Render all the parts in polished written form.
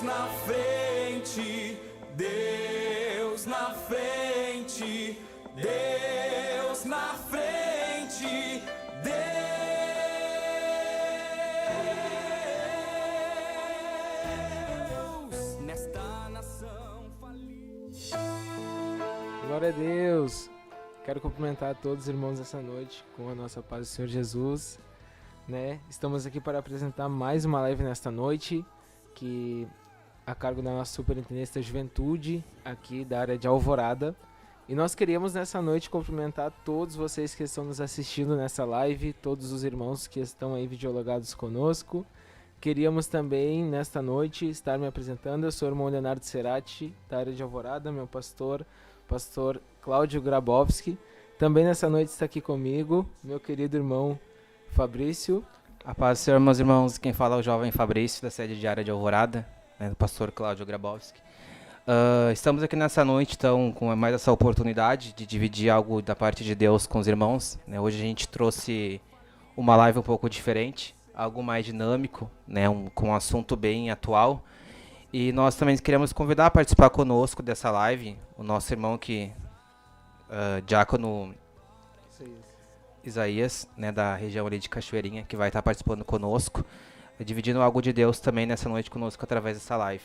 na frente, Deus na frente, Deus na frente, Deus nesta nação falida. Glória a Deus! Quero cumprimentar a todos os irmãos essa noite com a nossa paz do Senhor Jesus, né? Estamos aqui para apresentar mais uma live nesta noite, que a cargo da nossa superintendência da juventude aqui da área de Alvorada. E nós queríamos nessa noite cumprimentar todos vocês que estão nos assistindo nessa live, todos os irmãos que estão aí videologados conosco. Queríamos também nesta noite estar me apresentando. Eu sou o irmão Leonardo Cerati, da área de Alvorada, meu pastor Cláudio Grabowski. Também nessa noite está aqui comigo meu querido irmão Fabrício. A paz do Senhor, meus irmãos. Quem fala é o jovem Fabrício, da sede diária de Alvorada, né, do pastor Cláudio Grabowski. Estamos aqui nessa noite, então, com mais essa oportunidade de dividir algo da parte de Deus com os irmãos, né? Hoje a gente trouxe uma live um pouco diferente, algo mais dinâmico, né, com um assunto bem atual. E nós também queremos convidar a participar conosco dessa live o nosso irmão diácono Isaías, né, da região ali de Cachoeirinha, que vai estar participando conosco, dividindo algo de Deus também nessa noite conosco através dessa live.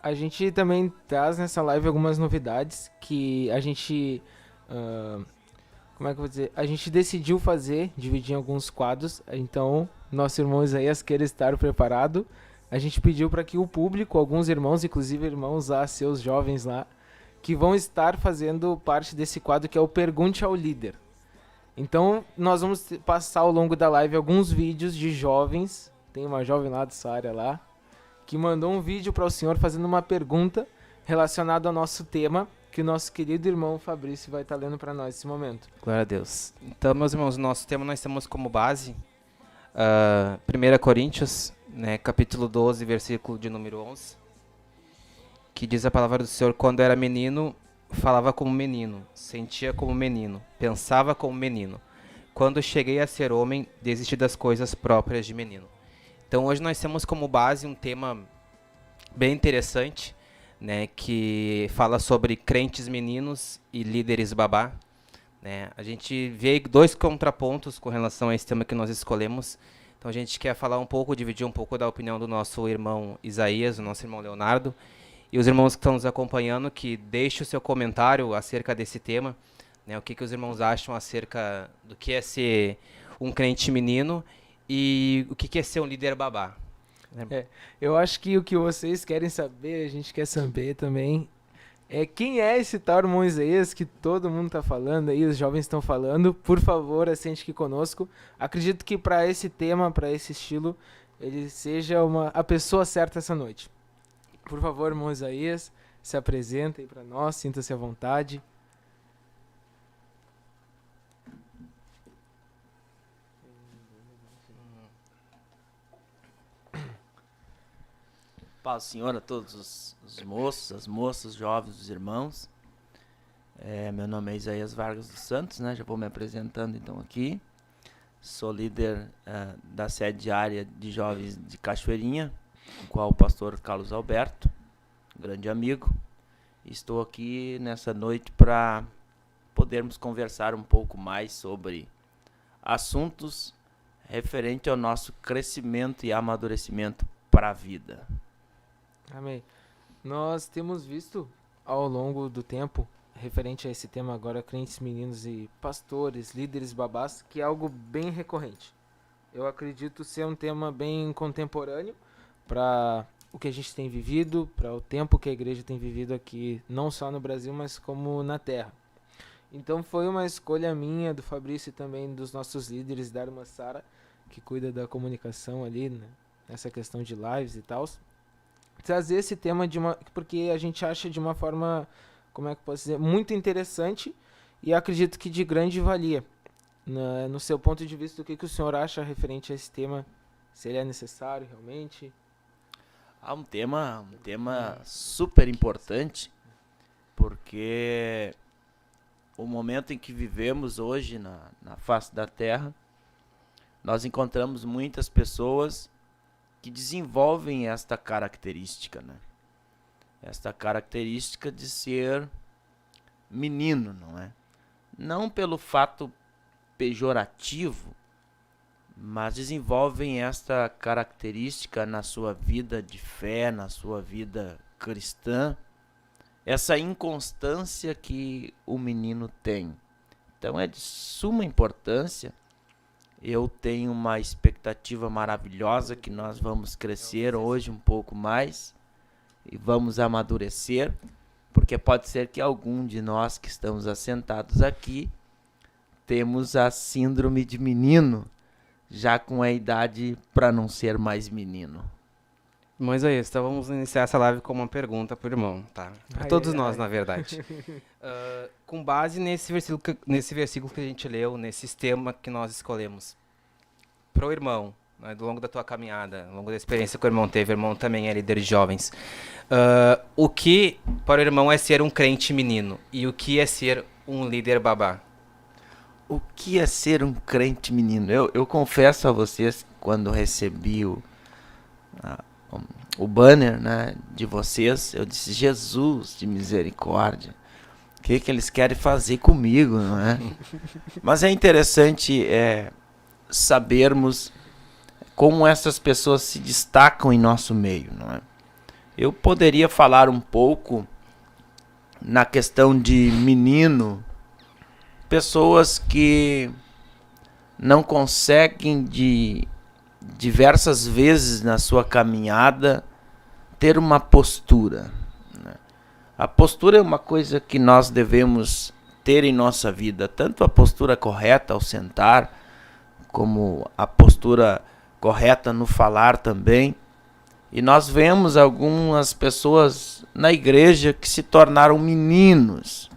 A gente também traz nessa live algumas novidades que a gente, a gente decidiu dividir em alguns quadros. Então, nosso irmão Isaías queira estar preparado. A gente pediu para que o público, alguns irmãos, inclusive irmãos lá, seus jovens lá, que vão estar fazendo parte desse quadro que é o Pergunte ao Líder. Então, nós vamos passar ao longo da live alguns vídeos de jovens. Tem uma jovem lá dessa área lá, que mandou um vídeo para o senhor fazendo uma pergunta relacionada ao nosso tema, que o nosso querido irmão Fabrício vai estar lendo para nós nesse momento. Glória a Deus. Então, meus irmãos, o nosso tema nós temos como base 1 Coríntios, né, capítulo 12, versículo de número 11, que diz a palavra do Senhor: quando era menino, falava como menino, sentia como menino, pensava como menino. Quando cheguei a ser homem, desisti das coisas próprias de menino. Então hoje nós temos como base um tema bem interessante, né, que fala sobre crentes meninos e líderes babá, né? A gente vê dois contrapontos com relação a esse tema que nós escolhemos. Então a gente quer falar um pouco, dividir um pouco da opinião do nosso irmão Isaías, do nosso irmão Leonardo, e os irmãos que estão nos acompanhando, que deixem o seu comentário acerca desse tema, né, o que os irmãos acham acerca do que é ser um crente menino e o que é ser um líder babá. Eu acho que o que vocês querem saber, a gente quer saber também, é quem é esse tal irmão Isaías que todo mundo está falando aí, os jovens estão falando. Por favor, assente aqui conosco. Acredito que para esse tema, para esse estilo, ele seja a pessoa certa essa noite. Por favor, irmão Isaías, se apresenta aí para nós, sinta-se à vontade. Paz do Senhor a todos os moços, as moças, os jovens, os irmãos. Meu nome é Isaías Vargas dos Santos, né? Já vou me apresentando então aqui. Sou líder da sede diária de jovens de Cachoeirinha, com qual o pastor Carlos Alberto, grande amigo. Estou aqui nessa noite para podermos conversar um pouco mais sobre assuntos referentes ao nosso crescimento e amadurecimento para a vida. Amém. Nós temos visto ao longo do tempo, referente a esse tema agora, crentes meninos e pastores, líderes babás, que é algo bem recorrente. Eu acredito ser um tema bem contemporâneo para o que a gente tem vivido, para o tempo que a igreja tem vivido aqui, não só no Brasil, mas como na terra. Então foi uma escolha minha, do Fabrício e também dos nossos líderes, da irmã Sara, que cuida da comunicação ali, né, nessa questão de lives e tal, trazer esse tema porque a gente acha de uma forma, como é que eu posso dizer, muito interessante, e acredito que de grande valia. No seu ponto de vista, o que o senhor acha referente a esse tema, se ele é necessário realmente? Um tema super importante, porque o momento em que vivemos hoje na face da terra, nós encontramos muitas pessoas que desenvolvem esta característica, né? Esta característica de ser menino, não é? Não pelo fato pejorativo, mas desenvolvem esta característica na sua vida de fé, na sua vida cristã, essa inconstância que o menino tem. Então é de suma importância. Eu tenho uma expectativa maravilhosa que nós vamos crescer hoje um pouco mais e vamos amadurecer, porque pode ser que algum de nós que estamos assentados aqui temos a síndrome de menino, já com a idade para não ser mais menino. Moisés, então vamos iniciar essa live com uma pergunta pro irmão, tá? Para todos nós, na verdade. Com base nesse versículo que a gente leu, nesse tema que nós escolhemos, pro irmão, né, ao longo da tua caminhada, ao longo da experiência que o irmão teve, o irmão também é líder de jovens, o que para o irmão é ser um crente menino e o que é ser um líder babá? O que é ser um crente menino? Eu confesso a vocês, quando recebi o banner, né, de vocês, eu disse: Jesus de misericórdia, o que eles querem fazer comigo, não é? Mas é interessante sabermos como essas pessoas se destacam em nosso meio, não é? Eu poderia falar um pouco na questão de menino, pessoas que não conseguem diversas vezes na sua caminhada ter uma postura, né? A postura é uma coisa que nós devemos ter em nossa vida, tanto a postura correta ao sentar, como a postura correta no falar também. E nós vemos algumas pessoas na igreja que se tornaram meninos.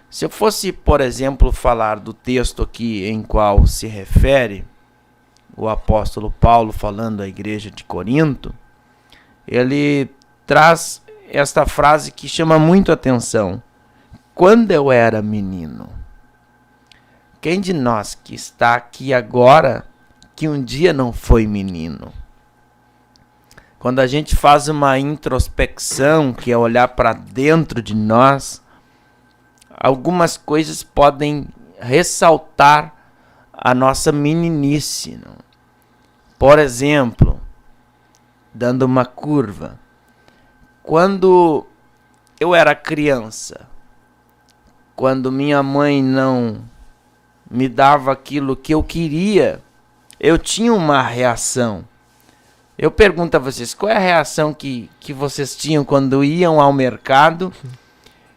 Se eu fosse, por exemplo, falar do texto aqui em qual se refere o apóstolo Paulo falando à igreja de Corinto, ele traz esta frase que chama muito a atenção: quando eu era menino. Quem de nós que está aqui agora que um dia não foi menino? Quando a gente faz uma introspecção, que é olhar para dentro de nós, algumas coisas podem ressaltar a nossa meninice, não? Por exemplo, dando uma curva, quando eu era criança, quando minha mãe não me dava aquilo que eu queria, eu tinha uma reação. Eu pergunto a vocês, qual é a reação que vocês tinham quando iam ao mercado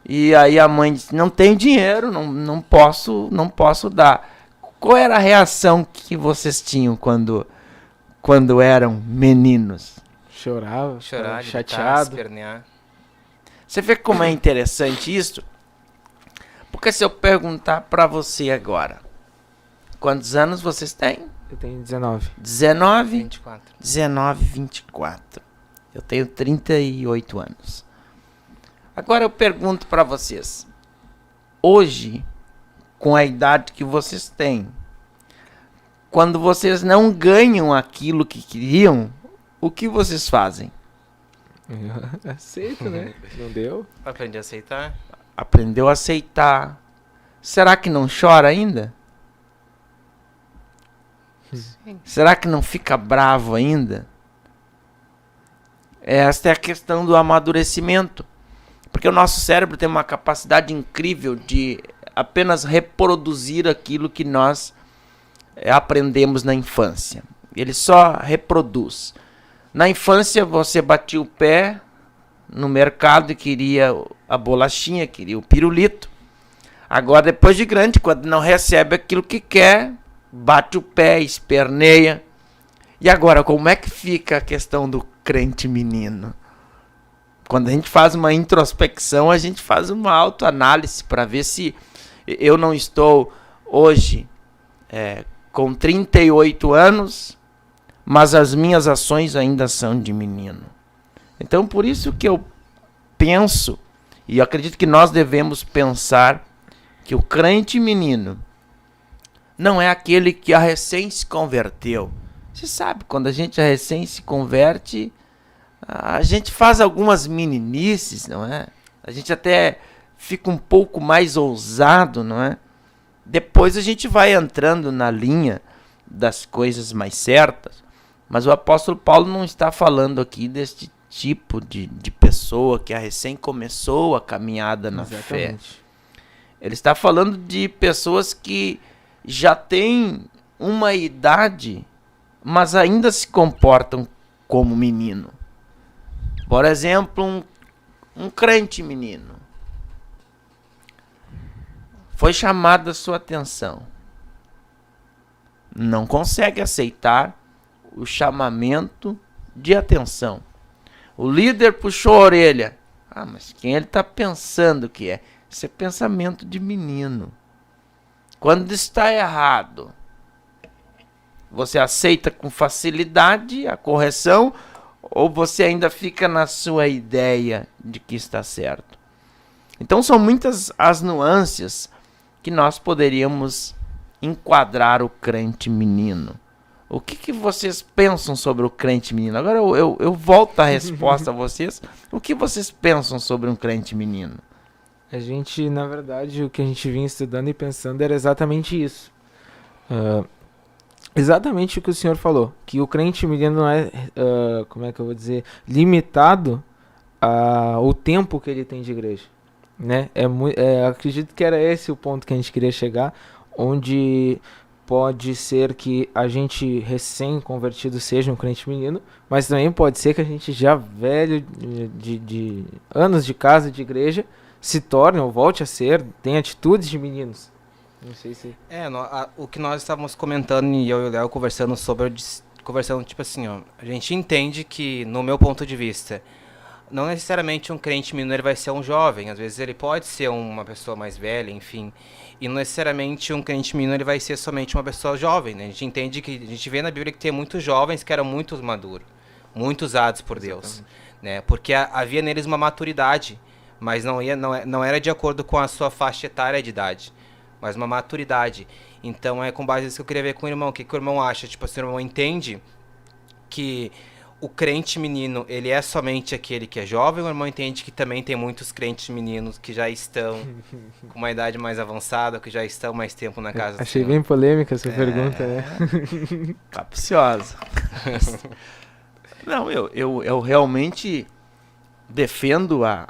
e aí a mãe disse: não tem dinheiro, não posso dar. Qual era a reação que vocês tinham quando eram meninos? Chorar, chateado, espernear. Você vê como é interessante isso? Porque se eu perguntar para você agora, quantos anos vocês têm? Eu tenho 19. 19? 24. 19, 24. Eu tenho 38 anos. Agora eu pergunto para vocês, hoje, com a idade que vocês têm, quando vocês não ganham aquilo que queriam, o que vocês fazem? Eu aceito, né? Não deu? Aprender a aceitar? Aprendeu a aceitar. Será que não chora ainda? Sim. Será que não fica bravo ainda? Esta é a questão do amadurecimento. Porque o nosso cérebro tem uma capacidade incrível de apenas reproduzir aquilo que nós aprendemos na infância. Ele só reproduz. Na infância você batia o pé no mercado e queria a bolachinha, queria o pirulito. Agora, depois de grande, quando não recebe aquilo que quer, bate o pé, esperneia. E agora, como é que fica a questão do crente menino? Quando a gente faz uma introspecção, a gente faz uma autoanálise para ver se eu não estou hoje com 38 anos, mas as minhas ações ainda são de menino. Então, por isso que eu penso, e eu acredito que nós devemos pensar, que o crente menino não é aquele que a recém se converteu, Você sabe, quando a gente recém se converte, a gente faz algumas meninices, não é? A gente até fica um pouco mais ousado, não é? Depois a gente vai entrando na linha das coisas mais certas, mas o apóstolo Paulo não está falando aqui deste tipo de pessoa que recém começou a caminhada na fé. Ele está falando de pessoas que já têm uma idade, mas ainda se comportam como menino. Por exemplo, um crente menino. Foi chamada a sua atenção. Não consegue aceitar o chamamento de atenção. O líder puxou a orelha. Ah, mas quem ele está pensando que é? Isso é pensamento de menino. Quando está errado, você aceita com facilidade a correção ou você ainda fica na sua ideia de que está certo? Então são muitas as nuances que nós poderíamos enquadrar o crente menino. O que vocês pensam sobre o crente menino? Agora eu volto a resposta a vocês. O que vocês pensam sobre um crente menino? A gente, na verdade, o que a gente vinha estudando e pensando era exatamente isso. Exatamente o que o senhor falou. Que o crente menino não é, como é que eu vou dizer, limitado ao tempo que ele tem de igreja. Né? Acredito que era esse o ponto que a gente queria chegar, onde pode ser que a gente recém-convertido seja um crente menino, mas também pode ser que a gente já velho de anos de casa, de igreja, se torne ou volte a ser, tem atitudes de meninos. Não sei se... o que nós estávamos comentando e eu e o Léo conversando tipo assim, ó, a gente entende que, no meu ponto de vista, não necessariamente um crente menino ele vai ser um jovem, às vezes ele pode ser uma pessoa mais velha, enfim, e não necessariamente um crente menino ele vai ser somente uma pessoa jovem, né? A gente entende que, a gente vê na Bíblia que tem muitos jovens que eram muito maduros, muito usados por Deus, né? Porque havia neles uma maturidade, mas não era de acordo com a sua faixa etária de idade, mas uma maturidade. Então é com base nisso que eu queria ver com o irmão, o que o irmão acha, tipo assim, o irmão entende que o crente menino, ele é somente aquele que é jovem, ou o irmão entende que também tem muitos crentes meninos que já estão com uma idade mais avançada, que já estão mais tempo na casa do Achei Senhor? bem polêmica essa pergunta, né? Capciosa. Não, eu realmente defendo a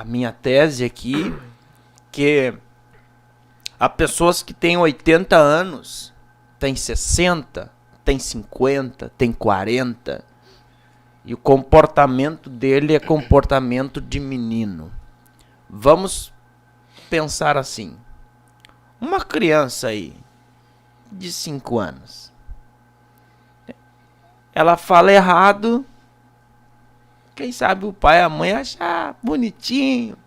minha tese aqui, que há pessoas que têm 80 anos, têm 60, têm 50, têm 40, e o comportamento dele é comportamento de menino. Vamos pensar assim. Uma criança aí, de 5 anos, ela fala errado, quem sabe o pai e a mãe achar bonitinho.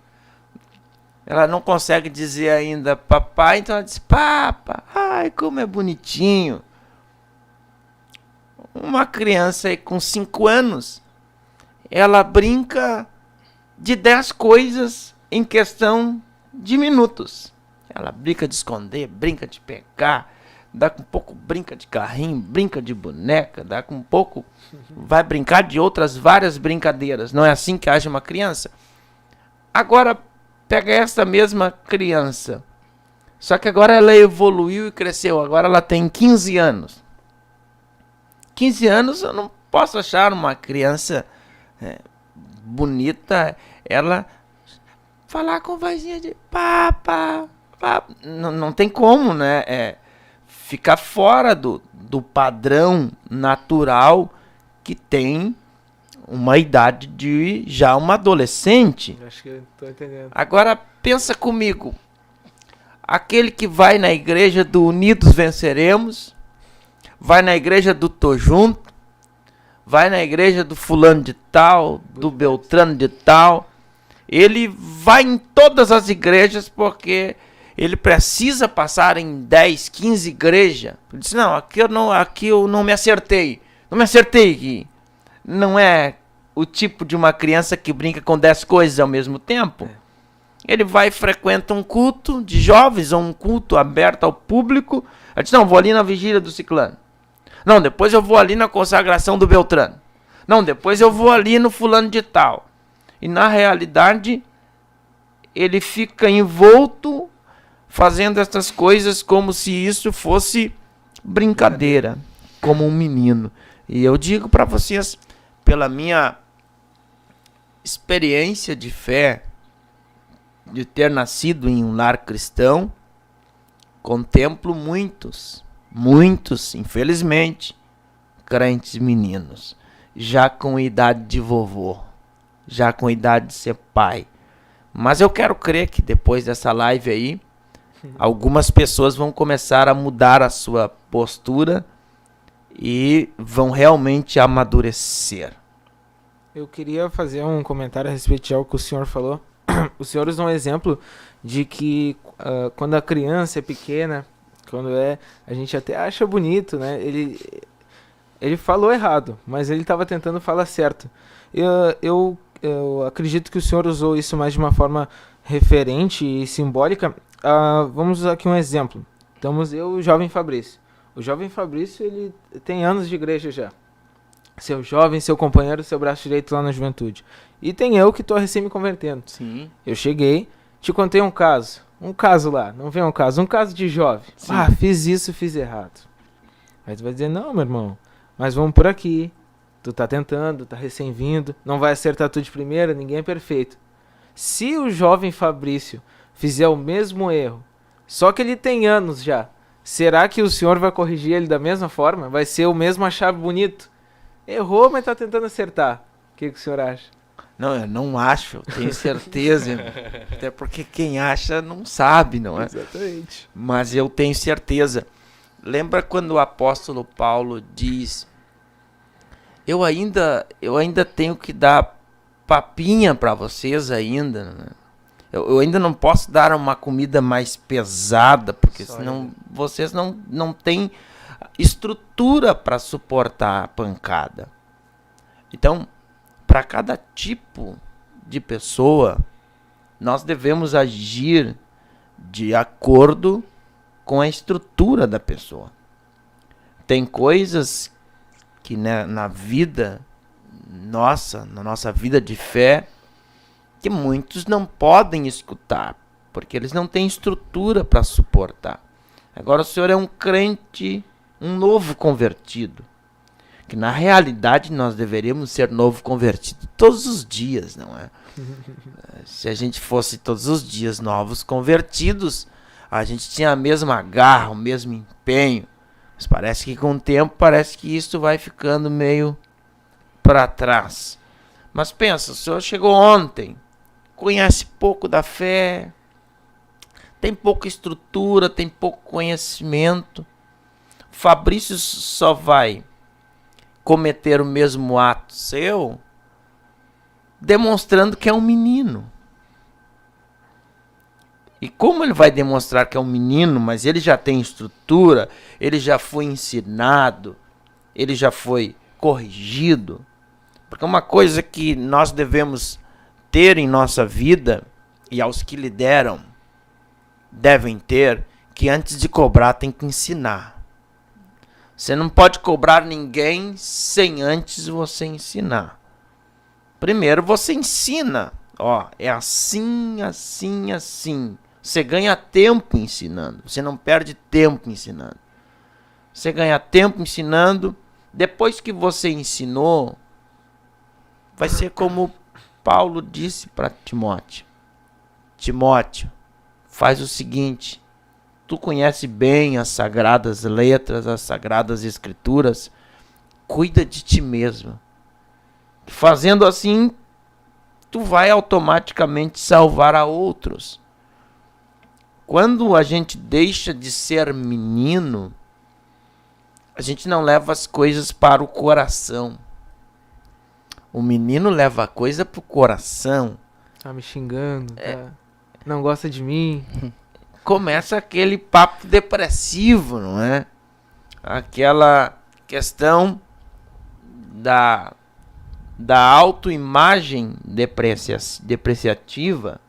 Ela não consegue dizer ainda papai, então ela diz papa, ai como é bonitinho. Uma criança aí com 5 anos, ela brinca de 10 coisas em questão de minutos. Ela brinca de esconder, brinca de pegar, dá com um pouco brinca de carrinho, brinca de boneca, dá com um pouco vai brincar de outras várias brincadeiras. Não é assim que age uma criança? Agora, pega essa mesma criança, só que agora ela evoluiu e cresceu, agora ela tem 15 anos. 15 anos eu não posso achar uma criança bonita, ela falar com vozinha de papa, papa. Não tem como, né? Ficar fora do padrão natural que tem uma idade de já uma adolescente. Acho que eu tô entendendo. Agora pensa comigo, aquele que vai na igreja do Unidos Venceremos, vai na igreja do Tô Junto, vai na igreja do fulano de tal, do Beltrano de tal, ele vai em todas as igrejas porque ele precisa passar em 10, 15 igrejas. Ele diz, não, aqui eu não me acertei. Não me acertei aqui. Não é o tipo de uma criança que brinca com 10 coisas ao mesmo tempo. Ele vai e frequenta um culto de jovens, ou um culto aberto ao público. Ele diz, não, vou ali na vigília do ciclano. Não, depois eu vou ali na consagração do Beltrano. Não, depois eu vou ali no fulano de tal. E na realidade, ele fica envolto fazendo essas coisas como se isso fosse brincadeira, como um menino. E eu digo para vocês, pela minha experiência de fé, de ter nascido em um lar cristão, contemplo muitos, infelizmente, crentes meninos, já com idade de vovô, já com idade de ser pai. Mas eu quero crer que depois dessa live aí, algumas pessoas vão começar a mudar a sua postura e vão realmente amadurecer. Eu queria fazer um comentário a respeito de algo que o senhor falou. O senhor usou um exemplo de que quando a criança é pequena, a gente até acha bonito, né? Ele falou errado, mas ele estava tentando falar certo. Eu acredito que o senhor usou isso mais de uma forma referente e simbólica. Vamos usar aqui um exemplo. Estamos eu e o jovem Fabrício. O jovem Fabrício, ele tem anos de igreja já. Seu jovem, seu companheiro, seu braço direito lá na juventude. E tem eu que estou recém me convertendo. Sim. Eu cheguei, te contei um caso lá, não vem um caso de jovem. Sim. Fiz isso, fiz errado. Aí tu vai dizer, não, meu irmão, mas vamos por aqui. Tu tá tentando, tá recém-vindo, não vai acertar tudo de primeira, ninguém é perfeito. Se o jovem Fabrício fizer o mesmo erro, só que ele tem anos já, será que o senhor vai corrigir ele da mesma forma? Vai ser o mesmo achar bonito? Errou, mas tá tentando acertar. O que o senhor acha? Não, eu não acho, eu tenho certeza. Até porque quem acha não sabe, não é? Exatamente. Mas eu tenho certeza. Lembra quando o apóstolo Paulo diz: eu ainda tenho que dar papinha para vocês ainda, né? Eu ainda não posso dar uma comida mais pesada, porque senão vocês não têm estrutura para suportar a pancada. Então, para cada tipo de pessoa, nós devemos agir de acordo com a estrutura da pessoa. Tem coisas que na vida nossa, na nossa vida de fé, que muitos não podem escutar, porque eles não têm estrutura para suportar. Agora o senhor é um crente, um novo convertido, que na realidade nós deveríamos ser novo convertido todos os dias, não é? Se a gente fosse todos os dias novos convertidos, a gente tinha a mesma garra, o mesmo empenho, mas parece que com o tempo, parece que isso vai ficando meio para trás. Mas pensa, o senhor chegou ontem, conhece pouco da fé, tem pouca estrutura, tem pouco conhecimento. Fabrício só vai cometer o mesmo ato seu demonstrando que é um menino. E como ele vai demonstrar que é um menino, mas ele já tem estrutura, ele já foi ensinado, ele já foi corrigido? Porque uma coisa que nós devemos ter em nossa vida, e aos que lideram devem ter, que antes de cobrar tem que ensinar. Você não pode cobrar ninguém sem antes você ensinar. Primeiro você ensina, é assim, assim, assim. Você ganha tempo ensinando, você não perde tempo ensinando. Você ganha tempo ensinando, depois que você ensinou, vai ser como Paulo disse para Timóteo: Timóteo, faz o seguinte, tu conhece bem as sagradas letras, as sagradas escrituras, cuida de ti mesmo. Fazendo assim, tu vai automaticamente salvar a outros. Quando a gente deixa de ser menino, a gente não leva as coisas para o coração. O menino leva a coisa para o coração. Tá me xingando, não gosta de mim. Começa aquele papo depressivo, não é? Aquela questão da autoimagem depreciativa.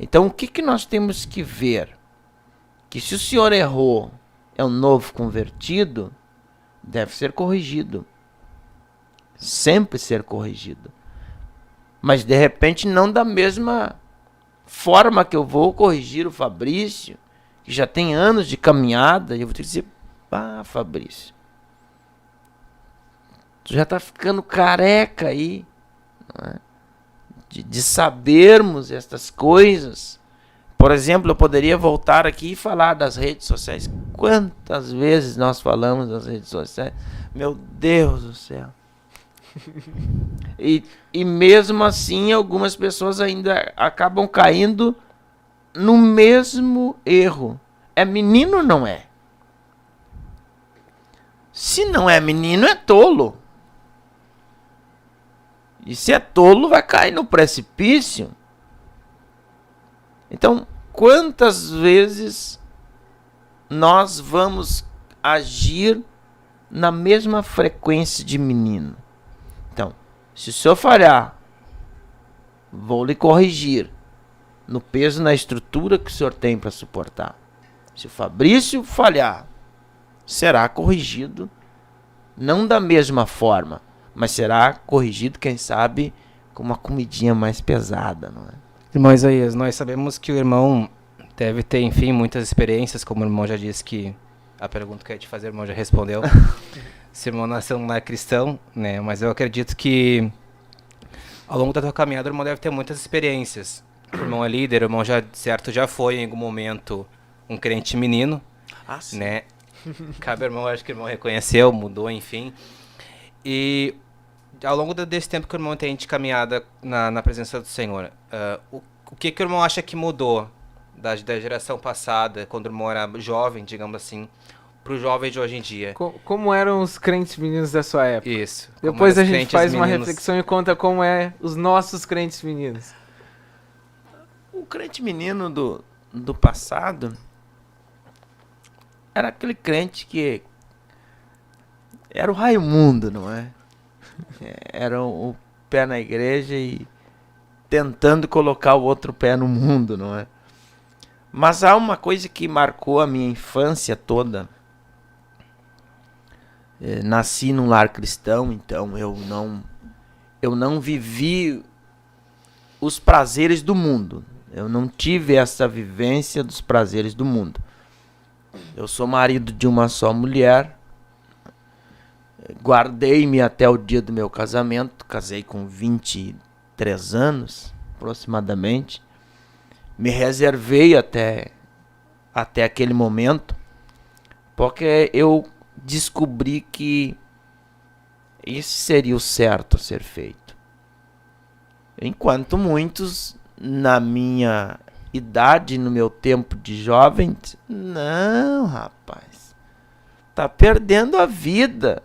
Então, o que nós temos que ver? Que se o senhor errou, é um novo convertido, deve ser corrigido. Sempre ser corrigido. Mas de repente não da mesma forma que eu vou corrigir o Fabrício, que já tem anos de caminhada, e eu vou ter que dizer, Fabrício, tu já tá ficando careca aí, não é? de sabermos estas coisas. Por exemplo, eu poderia voltar aqui e falar das redes sociais. Quantas vezes nós falamos das redes sociais? Meu Deus do céu. E mesmo assim, algumas pessoas ainda acabam caindo no mesmo erro. É menino ou não é? Se não é menino, é tolo. E se é tolo, vai cair no precipício. Então, quantas vezes nós vamos agir na mesma frequência de menino? Então, se o senhor falhar, vou lhe corrigir no peso, na estrutura que o senhor tem para suportar. Se o Fabrício falhar, será corrigido, não da mesma forma, mas será corrigido, quem sabe, com uma comidinha mais pesada, não é? Irmão Isaías, nós sabemos que o irmão deve ter, enfim, muitas experiências, como o irmão já disse que a pergunta que eu ia te fazer, o irmão já respondeu. Se o irmão nasceu num lar cristão, né? Mas eu acredito que ao longo da tua caminhada o irmão deve ter muitas experiências. O irmão é líder, o irmão já, certo, já foi em algum momento um crente menino, Sim. né? Cabe ao irmão, acho que o irmão reconheceu, mudou, enfim. E ao longo desse tempo que o irmão tem de caminhada na presença do Senhor, o que o irmão acha que mudou da geração passada, quando o irmão era jovem, digamos assim, para o jovem de hoje em dia? Como eram os crentes meninos da sua época? Isso. Depois a gente faz uma reflexão e conta como é os nossos crentes meninos. O crente menino do passado era aquele crente que era o Raimundo, não é? Era o pé na igreja e tentando colocar o outro pé no mundo, não é? Mas há uma coisa que marcou a minha infância toda. Nasci num lar cristão, então eu não vivi os prazeres do mundo. Eu não tive essa vivência dos prazeres do mundo. Eu sou marido de uma só mulher. Guardei-me até o dia do meu casamento. Casei com 23 anos, aproximadamente. Me reservei até aquele momento, porque eu descobri que esse seria o certo a ser feito. Enquanto muitos, na minha idade, no meu tempo de jovem, não, rapaz, tá perdendo a vida.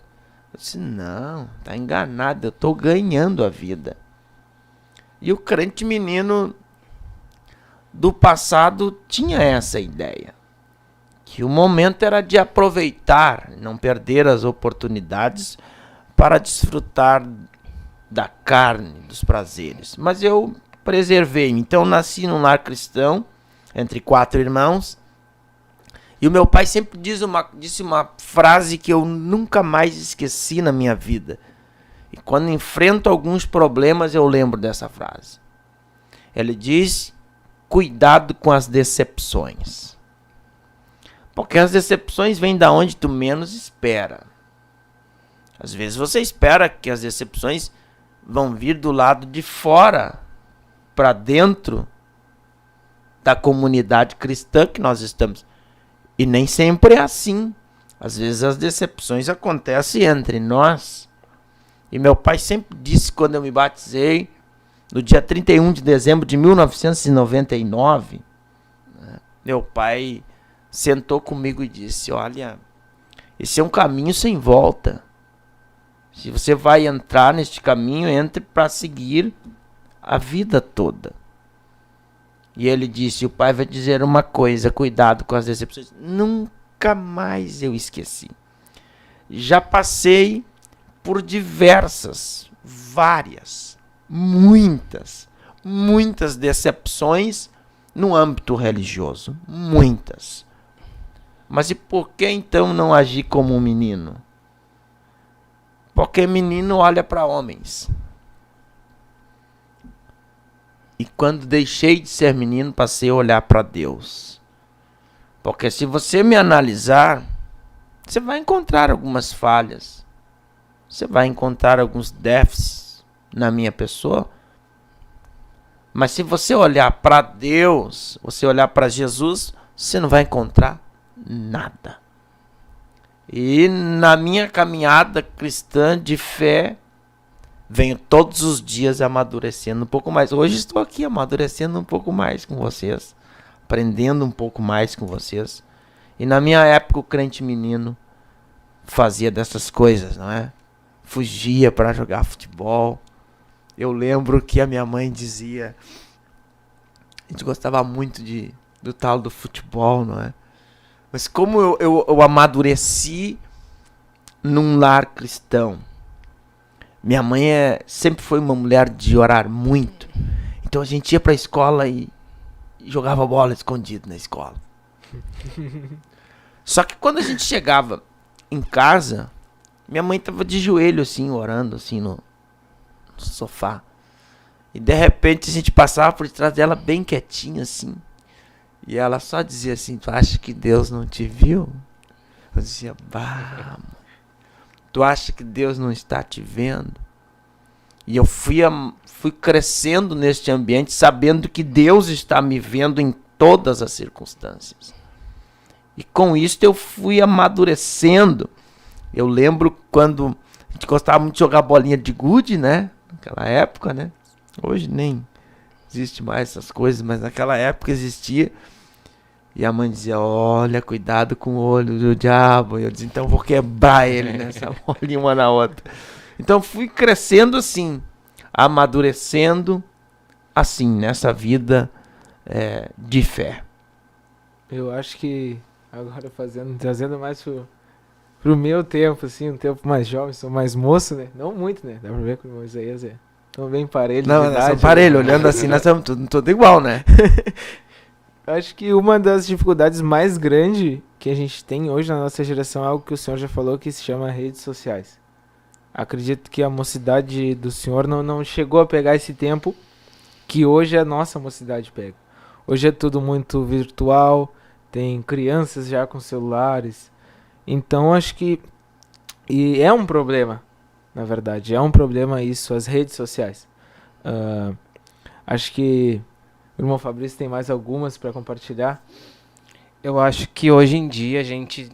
Eu disse, não, tá enganado, eu tô ganhando a vida. E o crente menino do passado tinha essa ideia, que o momento era de aproveitar, não perder as oportunidades para desfrutar da carne, dos prazeres. Mas eu preservei-me, então nasci num lar cristão, entre 4 irmãos, e o meu pai sempre disse uma frase que eu nunca mais esqueci na minha vida. E quando enfrento alguns problemas, eu lembro dessa frase. Ele diz: cuidado com as decepções. Porque as decepções vêm da onde tu menos espera. Às vezes você espera que as decepções vão vir do lado de fora, para dentro da comunidade cristã que nós estamos. E nem sempre é assim. Às vezes as decepções acontecem entre nós. E meu pai sempre disse, quando eu me batizei, no dia 31 de dezembro de 1999, meu pai sentou comigo e disse: olha, esse é um caminho sem volta. Se você vai entrar neste caminho, entre para seguir a vida toda. E ele disse: o pai vai dizer uma coisa, cuidado com as decepções. Nunca mais eu esqueci. Já passei por várias, muitas decepções no âmbito religioso. Muitas. Mas e por que então não agir como um menino? Porque menino olha para homens. E quando deixei de ser menino, passei a olhar para Deus. Porque se você me analisar, você vai encontrar algumas falhas. Você vai encontrar alguns déficits na minha pessoa. Mas se você olhar para Deus, você olhar para Jesus, você não vai encontrar nada. E na minha caminhada cristã de fé, venho todos os dias amadurecendo um pouco mais. Hoje estou aqui amadurecendo um pouco mais com vocês, aprendendo um pouco mais com vocês. E na minha época o crente menino fazia dessas coisas, não é? Fugia para jogar futebol. Eu lembro que a minha mãe dizia, a gente gostava muito do tal do futebol, não é? Mas como eu amadureci num lar cristão. Minha mãe sempre foi uma mulher de orar muito. Então a gente ia para a escola e jogava bola escondido na escola. Só que quando a gente chegava em casa, minha mãe estava de joelho assim, orando assim no sofá. E de repente a gente passava por trás dela bem quietinha assim. E ela só dizia assim, tu acha que Deus não te viu? Eu dizia, bah, tu acha que Deus não está te vendo? E eu fui crescendo neste ambiente sabendo que Deus está me vendo em todas as circunstâncias. E com isso eu fui amadurecendo. Eu lembro quando a gente gostava muito de jogar bolinha de gude, né? Naquela época, né? Hoje nem existe mais essas coisas, mas naquela época existia. E a mãe dizia, olha, cuidado com o olho do diabo. E eu dizia, então vou quebrar ele nessa bolinha uma na outra. Então fui crescendo assim, amadurecendo assim, nessa vida de fé. Eu acho que agora trazendo mais pro meu tempo, assim, um tempo mais jovem, sou mais moço, né? Não muito, né? Dá pra ver que o Moisés tão bem parelho. Não, nós somos parelho, olhando assim, nós somos tudo igual, né? Acho que uma das dificuldades mais grandes que a gente tem hoje na nossa geração é algo que o senhor já falou, que se chama redes sociais. Acredito que a mocidade do senhor não chegou a pegar esse tempo que hoje a nossa mocidade pega. Hoje é tudo muito virtual, tem crianças já com celulares. Então acho que... E é um problema, na verdade. É um problema isso, as redes sociais. Acho que o irmão Fabrício tem mais algumas para compartilhar. Eu acho que hoje em dia a gente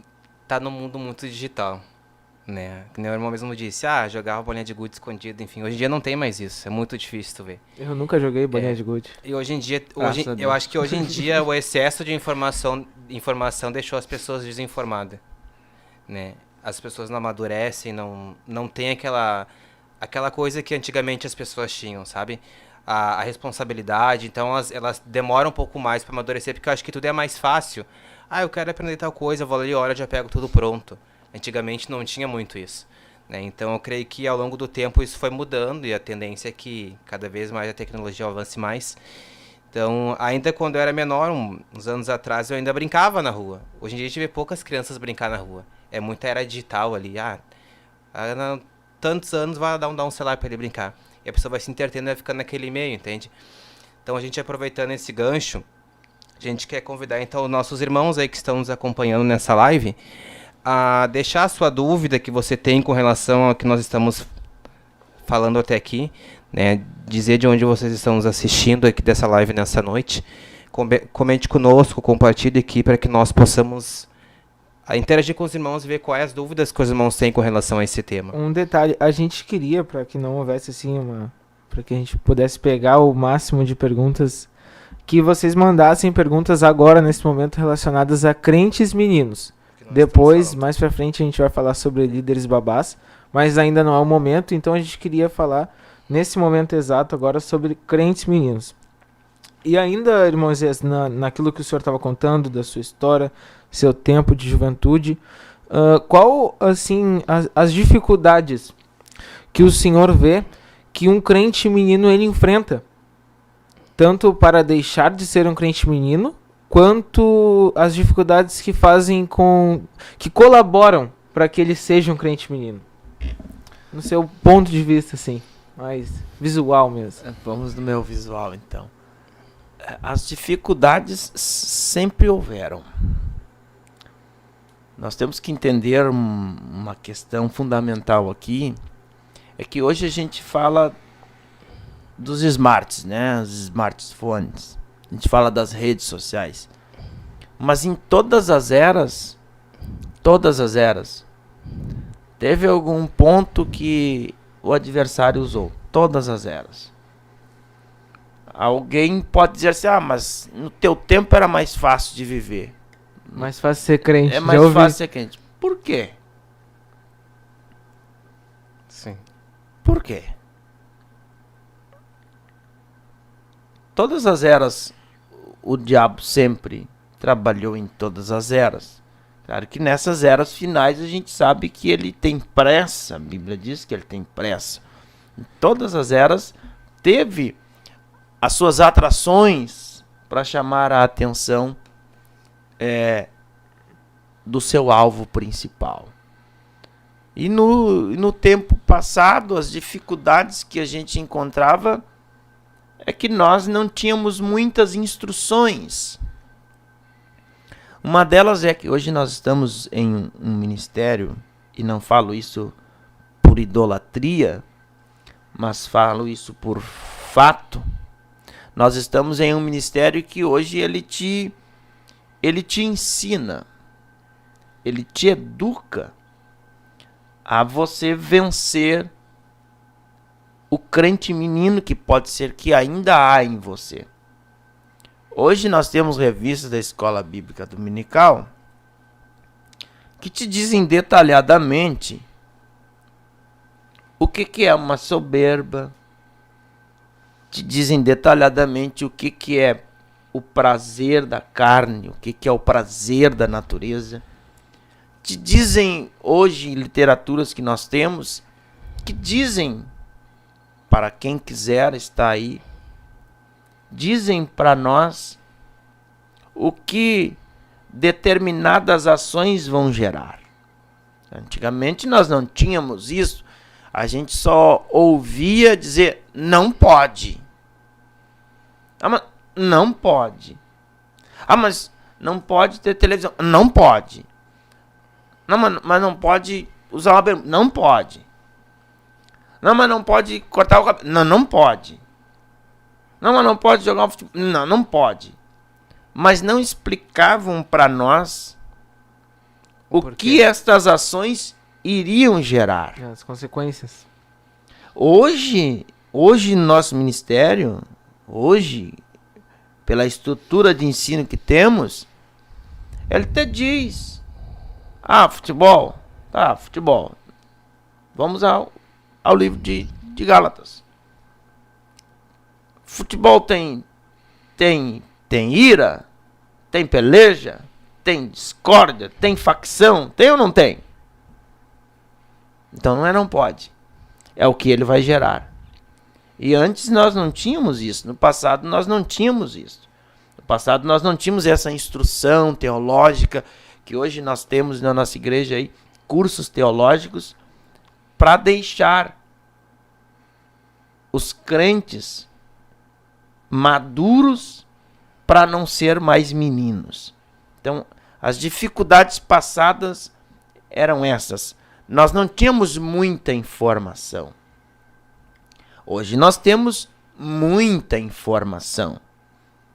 tá num mundo muito digital, né? Que nem o irmão mesmo disse, jogava bolinha de gude escondido, enfim. Hoje em dia não tem mais isso, é muito difícil tu ver. Eu nunca joguei bolinha de gude. E hoje em dia, eu acho que hoje em dia o excesso de informação deixou as pessoas desinformadas, né? As pessoas não amadurecem, não tem aquela coisa que antigamente as pessoas tinham, sabe? A responsabilidade, então elas demoram um pouco mais para amadurecer, porque eu acho que tudo é mais fácil. Eu quero aprender tal coisa, eu vou ali, hora, já pego tudo pronto. Antigamente não tinha muito isso, né? Então eu creio que ao longo do tempo isso foi mudando e a tendência é que cada vez mais a tecnologia avance mais. Então, ainda quando eu era menor, uns anos atrás, eu ainda brincava na rua. Hoje em dia a gente vê poucas crianças brincar na rua. É muita era digital ali. Tantos anos vai dar um celular para ele brincar. E a pessoa vai se entretendo e vai ficando naquele meio, entende? Então, a gente aproveitando esse gancho, a gente quer convidar então os nossos irmãos aí que estão nos acompanhando nessa live a deixar a sua dúvida que você tem com relação ao que nós estamos falando até aqui, né? Dizer de onde vocês estão nos assistindo aqui dessa live nessa noite. Comente conosco, compartilhe aqui para que nós possamos interagir com os irmãos e ver quais as dúvidas que os irmãos têm com relação a esse tema. Um detalhe, a gente queria, para que não houvesse assim para que a gente pudesse pegar o máximo de perguntas, que vocês mandassem perguntas agora, nesse momento, relacionadas a crentes meninos. Depois, mais pra frente, a gente vai falar sobre líderes babás, mas ainda não é o momento, então a gente queria falar, nesse momento exato, agora sobre crentes meninos. E ainda, irmãos, naquilo que o senhor estava contando, da sua história, seu tempo de juventude, qual, assim, as dificuldades que o senhor vê que um crente menino ele enfrenta? Tanto para deixar de ser um crente menino, quanto as dificuldades que colaboram para que ele seja um crente menino. No seu ponto de vista, assim, mais visual mesmo. Vamos no meu visual, então. As dificuldades sempre houveram. Nós temos que entender uma questão fundamental aqui, é que hoje a gente fala dos smarts, né? Os smartphones. A gente fala das redes sociais. Mas em todas as eras, teve algum ponto que o adversário usou. Todas as eras. Alguém pode dizer assim, mas no teu tempo era mais fácil de viver. Mais fácil ser crente. É mais já ouvi. fácil ser crente. Por quê? Sim. Por quê? Todas as eras, o diabo sempre trabalhou em todas as eras. Claro que nessas eras finais a gente sabe que ele tem pressa. A Bíblia diz que ele tem pressa. Em todas as eras teve as suas atrações para chamar a atenção do seu alvo principal. E no tempo passado, as dificuldades que a gente encontrava é que nós não tínhamos muitas instruções. Uma delas é que hoje nós estamos em um ministério, e não falo isso por idolatria, mas falo isso por fato. Nós estamos em um ministério que hoje ele te ensina, ele te educa a você vencer o crente menino que pode ser que ainda há em você. Hoje nós temos revistas da Escola Bíblica Dominical que te dizem detalhadamente o que é uma soberba, te dizem detalhadamente o que é o prazer da carne, o que é o prazer da natureza. Te dizem hoje em literaturas que nós temos, que dizem, para quem quiser está aí, dizem para nós o que determinadas ações vão gerar. Antigamente nós não tínhamos isso, a gente só ouvia dizer, não pode. Mas não pode. Mas não pode ter televisão. Não pode. Mas não pode usar uma bermuda. Não pode. Mas não pode cortar o cabelo. Não pode. Mas não pode jogar um futebol. Não pode. Mas não explicavam para nós o que estas ações iriam gerar. As consequências. Hoje no nosso ministério, pela estrutura de ensino que temos, ele até diz, futebol, futebol. Vamos ao livro de Gálatas. Futebol tem ira, tem peleja, tem discórdia, tem facção, tem ou não tem? Então não pode. É o que ele vai gerar. E antes nós não tínhamos isso. No passado nós não tínhamos isso. No passado nós não tínhamos essa instrução teológica que hoje nós temos na nossa igreja aí, cursos teológicos para deixar os crentes maduros para não ser mais meninos. Então, as dificuldades passadas eram essas. Nós não tínhamos muita informação. Hoje nós temos muita informação.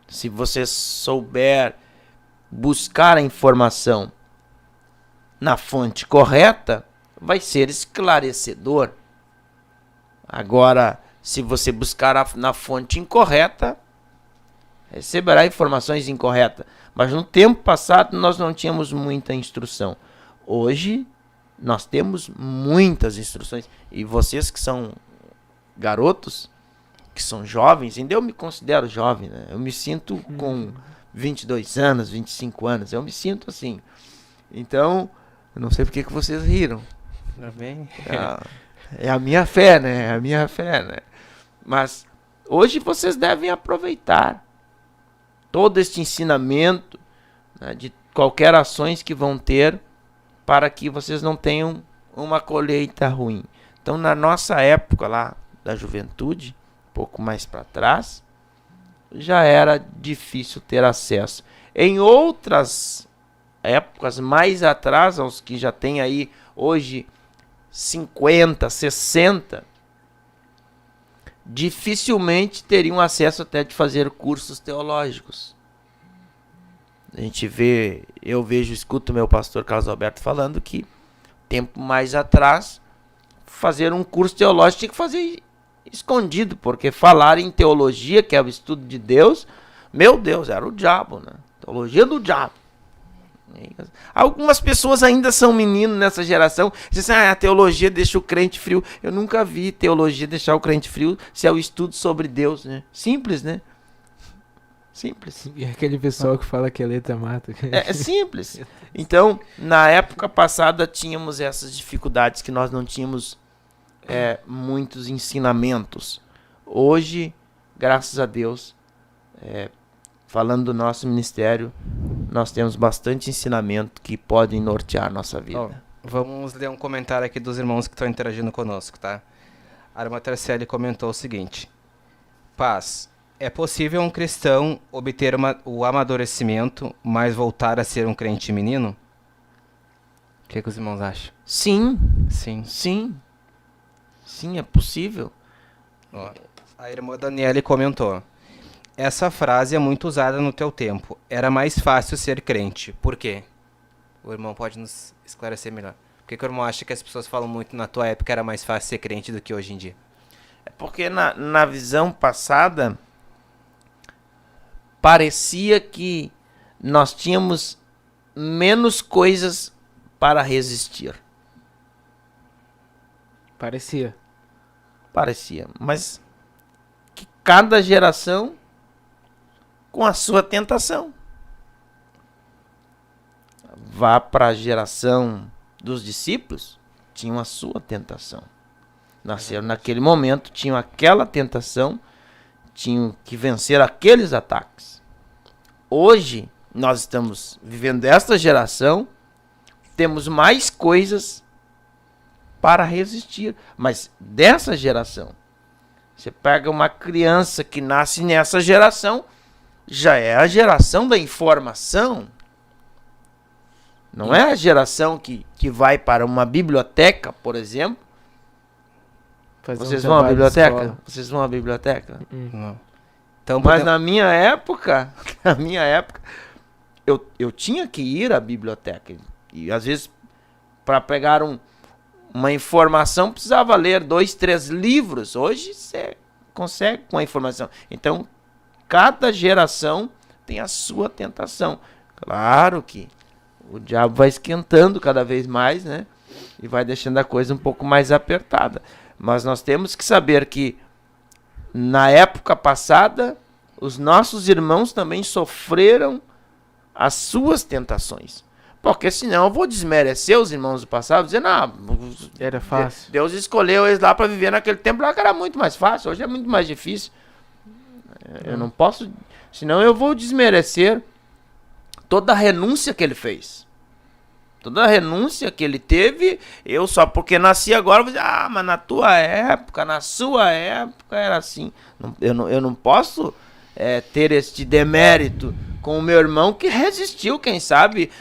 Se você souber buscar a informação na fonte correta, vai ser esclarecedor. Agora, se você buscar na fonte incorreta, receberá informações incorretas. Mas no tempo passado nós não tínhamos muita instrução. Hoje nós temos muitas instruções. E vocês que são garotos, que são jovens, ainda eu me considero jovem, né? Eu me sinto com 22 anos, 25 anos, eu me sinto assim. Então, eu não sei porque que vocês riram. Tá bem? É a minha fé, né? É a minha fé, né? Mas hoje vocês devem aproveitar todo este ensinamento, né, de qualquer ações que vão ter para que vocês não tenham uma colheita ruim. Então, na nossa época lá da juventude, um pouco mais para trás, já era difícil ter acesso. Em outras épocas mais atrás, aos que já tem aí hoje 50, 60, dificilmente teriam acesso até de fazer cursos teológicos. A gente vê, eu vejo, escuto meu pastor Carlos Alberto falando que tempo mais atrás, fazer um curso teológico tinha que fazer escondido, porque falar em teologia, que é o estudo de Deus, meu Deus, era o diabo, né? Teologia do diabo. Algumas pessoas ainda são meninos nessa geração, dizem assim, a teologia deixa o crente frio. Eu nunca vi teologia deixar o crente frio se é o estudo sobre Deus, né? Simples, né? Simples. E aquele pessoal que fala que a letra mata. É simples. Então, na época passada, tínhamos essas dificuldades que nós não tínhamos muitos ensinamentos. Hoje, graças a Deus, falando do nosso ministério, nós temos bastante ensinamento que podem nortear nossa vida. Ó, vamos ler um comentário aqui dos irmãos que estão interagindo conosco, tá? A irmã Tercelli comentou o seguinte: Paz. É possível um cristão obter o amadurecimento, mas voltar a ser um crente menino? O que os irmãos acham? Sim, Sim. sim. Sim, é possível. Ó, a irmã Daniele comentou: essa frase é muito usada no teu tempo. Era mais fácil ser crente. Por quê? O irmão pode nos esclarecer melhor. Por que o irmão acha que as pessoas falam muito na tua época era mais fácil ser crente do que hoje em dia? É porque na visão passada, parecia que nós tínhamos menos coisas para resistir. Parecia. Parecia. Mas que cada geração com a sua tentação. Vá para a geração dos discípulos, tinham a sua tentação. Nasceram naquele momento, tinham aquela tentação, tinham que vencer aqueles ataques. Hoje, nós estamos vivendo esta geração, temos mais coisas para resistir. Mas dessa geração, você pega uma criança que nasce nessa geração, já é a geração da informação. Não é a geração que vai para uma biblioteca, por exemplo. Fazer Vocês um vão à trabalho de biblioteca? escola. Vocês vão à biblioteca? Não. Então, Mas na minha época, eu tinha que ir à biblioteca. E às vezes, para pegar uma informação, precisava ler 2, 3 livros. Hoje você consegue com a informação. Então, cada geração tem a sua tentação. Claro que o diabo vai esquentando cada vez mais, né? E vai deixando a coisa um pouco mais apertada. Mas nós temos que saber que na época passada, os nossos irmãos também sofreram as suas tentações. Porque senão eu vou desmerecer os irmãos do passado, dizendo, Era fácil. Deus escolheu eles lá para viver naquele tempo lá que era muito mais fácil, hoje é muito mais difícil. Eu não posso, senão eu vou desmerecer toda a renúncia que ele fez. Toda a renúncia que ele teve, eu só porque nasci agora, vou dizer, mas na tua época, na sua época era assim. Eu não posso ter este demérito com o meu irmão que resistiu, quem sabe,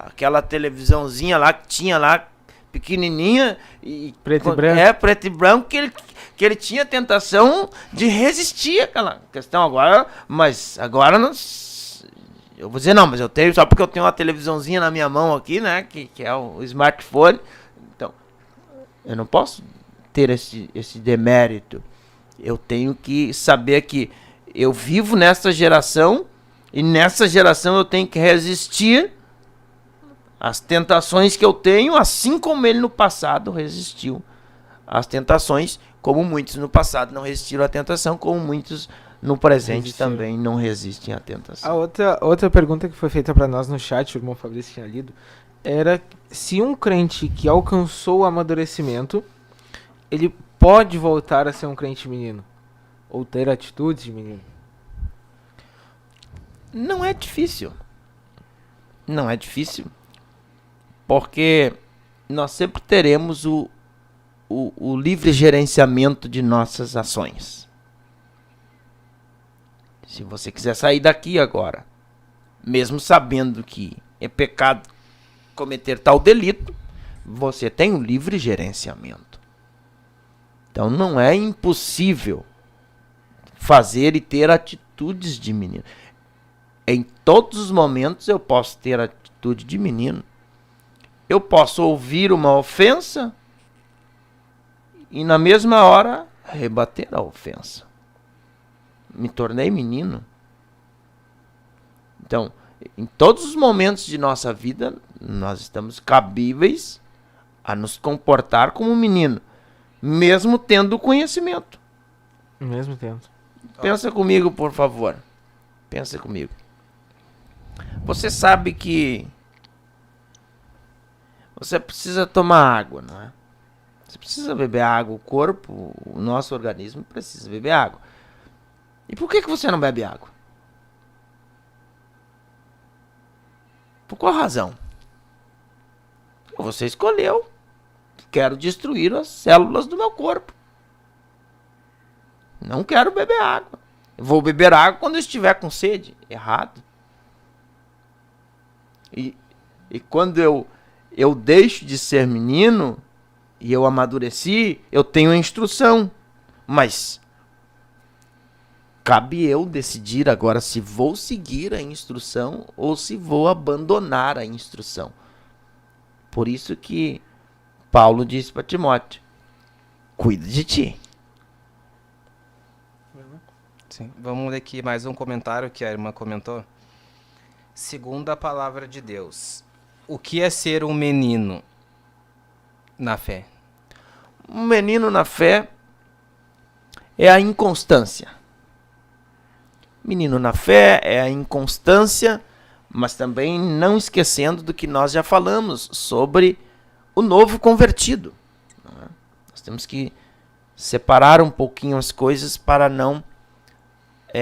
aquela televisãozinha lá que tinha lá, pequenininha. Preto e branco. Preto e branco, que ele tinha tentação de resistir àquela questão agora, mas agora não. Eu vou dizer, não, mas eu tenho, só porque eu tenho uma televisãozinha na minha mão aqui, né, que é o smartphone. Então, eu não posso ter esse demérito. Eu tenho que saber que eu vivo nessa geração e nessa geração eu tenho que resistir às tentações que eu tenho, assim como ele no passado resistiu às tentações, como muitos no passado não resistiram à tentação, como muitos no presente também não resistem à tentação. A outra pergunta que foi feita para nós no chat, o irmão Fabrício tinha lido, era se um crente que alcançou o amadurecimento, ele pode voltar a ser um crente menino? Ou ter atitudes de menino? Não é difícil. Não é difícil. Porque nós sempre teremos o livre gerenciamento de nossas ações. Se você quiser sair daqui agora, mesmo sabendo que é pecado cometer tal delito, você tem o livre gerenciamento. Então não é impossível fazer e ter atitudes de menino. Em todos os momentos eu posso ter atitude de menino. Eu posso ouvir uma ofensa e na mesma hora rebater a ofensa. Me tornei menino. Então, em todos os momentos de nossa vida, nós estamos cabíveis a nos comportar como menino, mesmo tendo conhecimento. Mesmo tempo. Pensa comigo, por favor. Pensa comigo. Você sabe que você precisa tomar água, não é? Você precisa beber água, o corpo, o nosso organismo precisa beber água. E por que você não bebe água? Por qual razão? Você escolheu. Quero destruir as células do meu corpo. Não quero beber água. Vou beber água quando eu estiver com sede. Errado. E quando eu deixo de ser menino e eu amadureci, eu tenho a instrução. Mas cabe eu decidir agora se vou seguir a instrução ou se vou abandonar a instrução. Por isso que Paulo disse para Timóteo: cuida de ti. Sim. Vamos ler aqui mais um comentário que a irmã comentou. Segundo a palavra de Deus, o que é ser um menino na fé? Um menino na fé é a inconstância. Menino na fé é a inconstância, mas também não esquecendo do que nós já falamos sobre o novo convertido. Nós temos que separar um pouquinho as coisas para não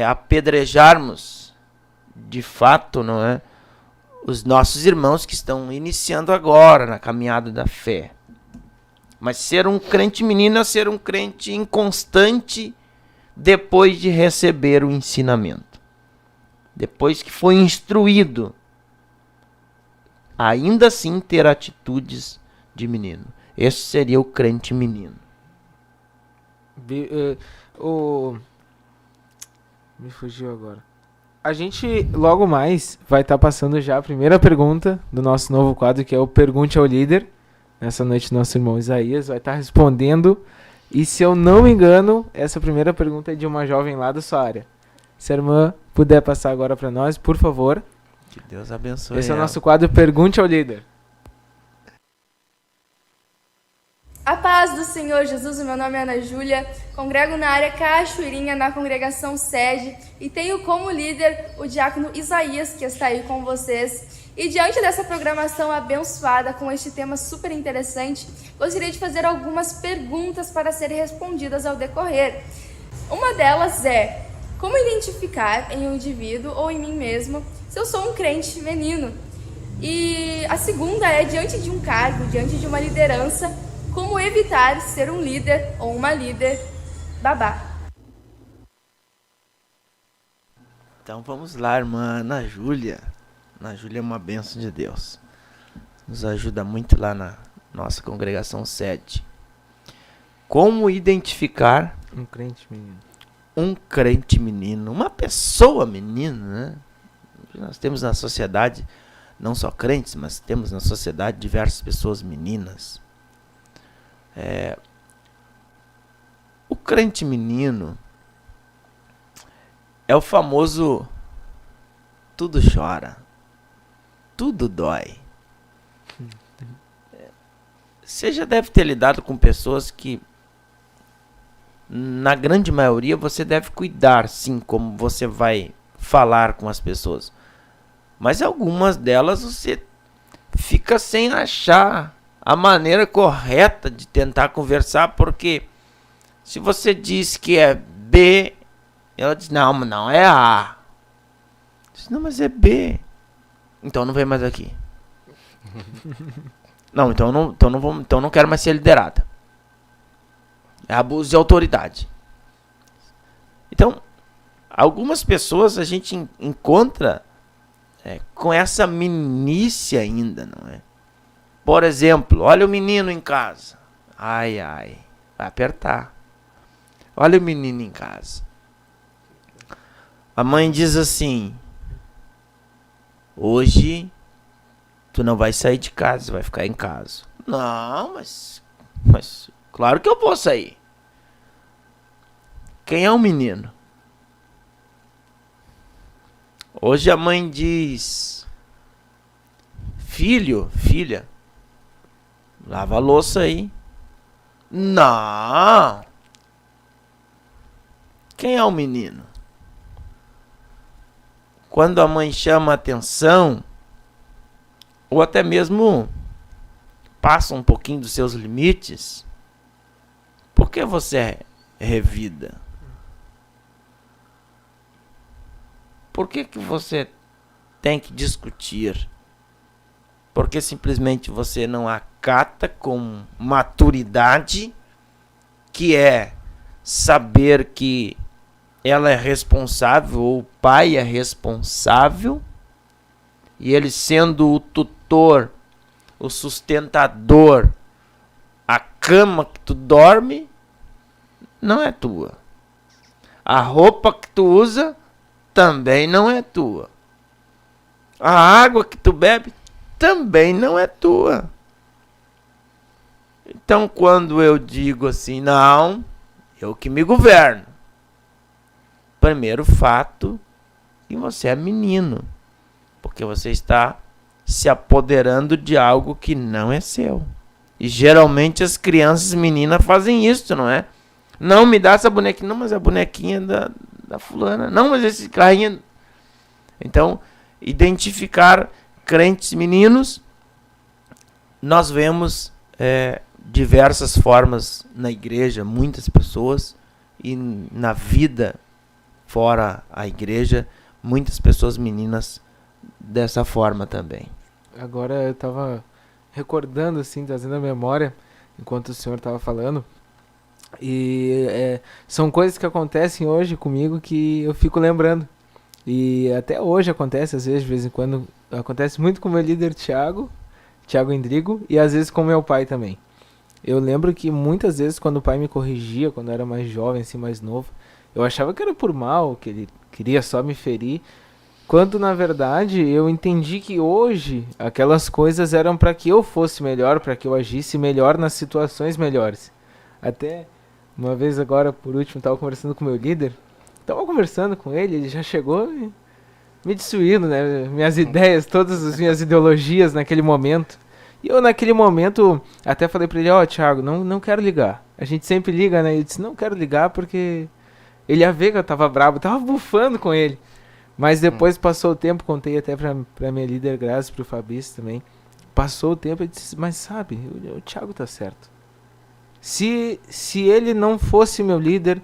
apedrejarmos de fato, não é, os nossos irmãos que estão iniciando agora na caminhada da fé. Mas ser um crente menino é ser um crente inconstante depois de receber o ensinamento. Depois que foi instruído, ainda assim ter atitudes de menino. Esse seria o crente menino. Me fugiu agora. A gente logo mais vai estar passando já a primeira pergunta do nosso novo quadro, que é o Pergunte ao Líder. Nessa noite nosso irmão Isaías vai estar respondendo. E se eu não me engano, essa primeira pergunta é de uma jovem lá da sua área. Se a irmã puder passar agora para nós, por favor. Que Deus abençoe. Esse é o nosso quadro Pergunte ao Líder. A paz do Senhor Jesus, o meu nome é Ana Júlia, congrego na área Cachoeirinha, na congregação sede, e tenho como líder o diácono Isaías, que está aí com vocês. E diante dessa programação abençoada, com este tema super interessante, gostaria de fazer algumas perguntas para serem respondidas ao decorrer. Uma delas é: como identificar em um indivíduo ou em mim mesmo se eu sou um crente menino? E a segunda é, diante de um cargo, diante de uma liderança, como evitar ser um líder ou uma líder babá? Então vamos lá, irmã Ana Júlia. Ana Júlia é uma bênção de Deus. Nos ajuda muito lá na nossa congregação sede. Como identificar Um crente menino. um crente menino, uma pessoa menina, né? Nós temos na sociedade, não só crentes, mas temos na sociedade diversas pessoas meninas. O crente menino é o famoso tudo chora, tudo dói. Você já deve ter lidado com pessoas que, na grande maioria, você deve cuidar, sim, como você vai falar com as pessoas. Mas algumas delas você fica sem achar a maneira correta de tentar conversar, porque se você diz que é B, ela diz: não, é A. Diz: não, mas é B. Então não vem mais aqui. Não, então não quero mais ser liderada. É abuso de autoridade. Então, algumas pessoas a gente encontra com essa meninice ainda, não é? Por exemplo, olha o menino em casa. Ai, ai, vai apertar. Olha o menino em casa. A mãe diz assim: hoje tu não vai sair de casa, vai ficar em casa. Não, mas claro que eu vou sair. Quem é o menino? Hoje a mãe diz: filho, filha, lava a louça aí. Não. Quem é o menino? Quando a mãe chama a atenção, ou até mesmo passa um pouquinho dos seus limites, por que você é revida? Por que você tem que discutir? Porque simplesmente você não acata com maturidade, que é saber que ela é responsável, ou o pai é responsável, e ele sendo o tutor, o sustentador, a cama que tu dorme não é tua. A roupa que tu usa também não é tua. A água que tu bebe também não é tua. Então, quando eu digo assim, não, eu que me governo. Primeiro fato, que você é menino, porque você está se apoderando de algo que não é seu. E geralmente as crianças meninas fazem isso, não é? Não, me dá essa bonequinha. Não, mas a bonequinha da fulana. Não, mas esse carrinho. Então, identificar crentes meninos, nós vemos diversas formas na igreja, muitas pessoas, e na vida fora a igreja, muitas pessoas meninas dessa forma também. Agora eu tava recordando, assim, trazendo a memória, enquanto o senhor tava falando, e são coisas que acontecem hoje comigo que eu fico lembrando. E até hoje acontece, às vezes, de vez em quando, acontece muito com o meu líder Thiago Endrigo, e às vezes com meu pai também. Eu lembro que muitas vezes quando o pai me corrigia, quando eu era mais jovem, assim, mais novo, eu achava que era por mal, que ele queria só me ferir, quando na verdade eu entendi que hoje aquelas coisas eram para que eu fosse melhor, para que eu agisse melhor nas situações melhores. Até uma vez agora, por último, estava conversando com o meu líder, ele já chegou me destruindo, né? Minhas ideias, todas as minhas ideologias naquele momento. E eu naquele momento até falei pra ele, Thiago, não quero ligar. A gente sempre liga, né? E eu disse, não quero ligar porque ele ia ver que eu tava bravo, eu tava bufando com ele. Mas depois passou o tempo, contei até pra minha líder Grazi, pro Fabrício também. Passou o tempo e disse, mas sabe, o Thiago tá certo. Se ele não fosse meu líder,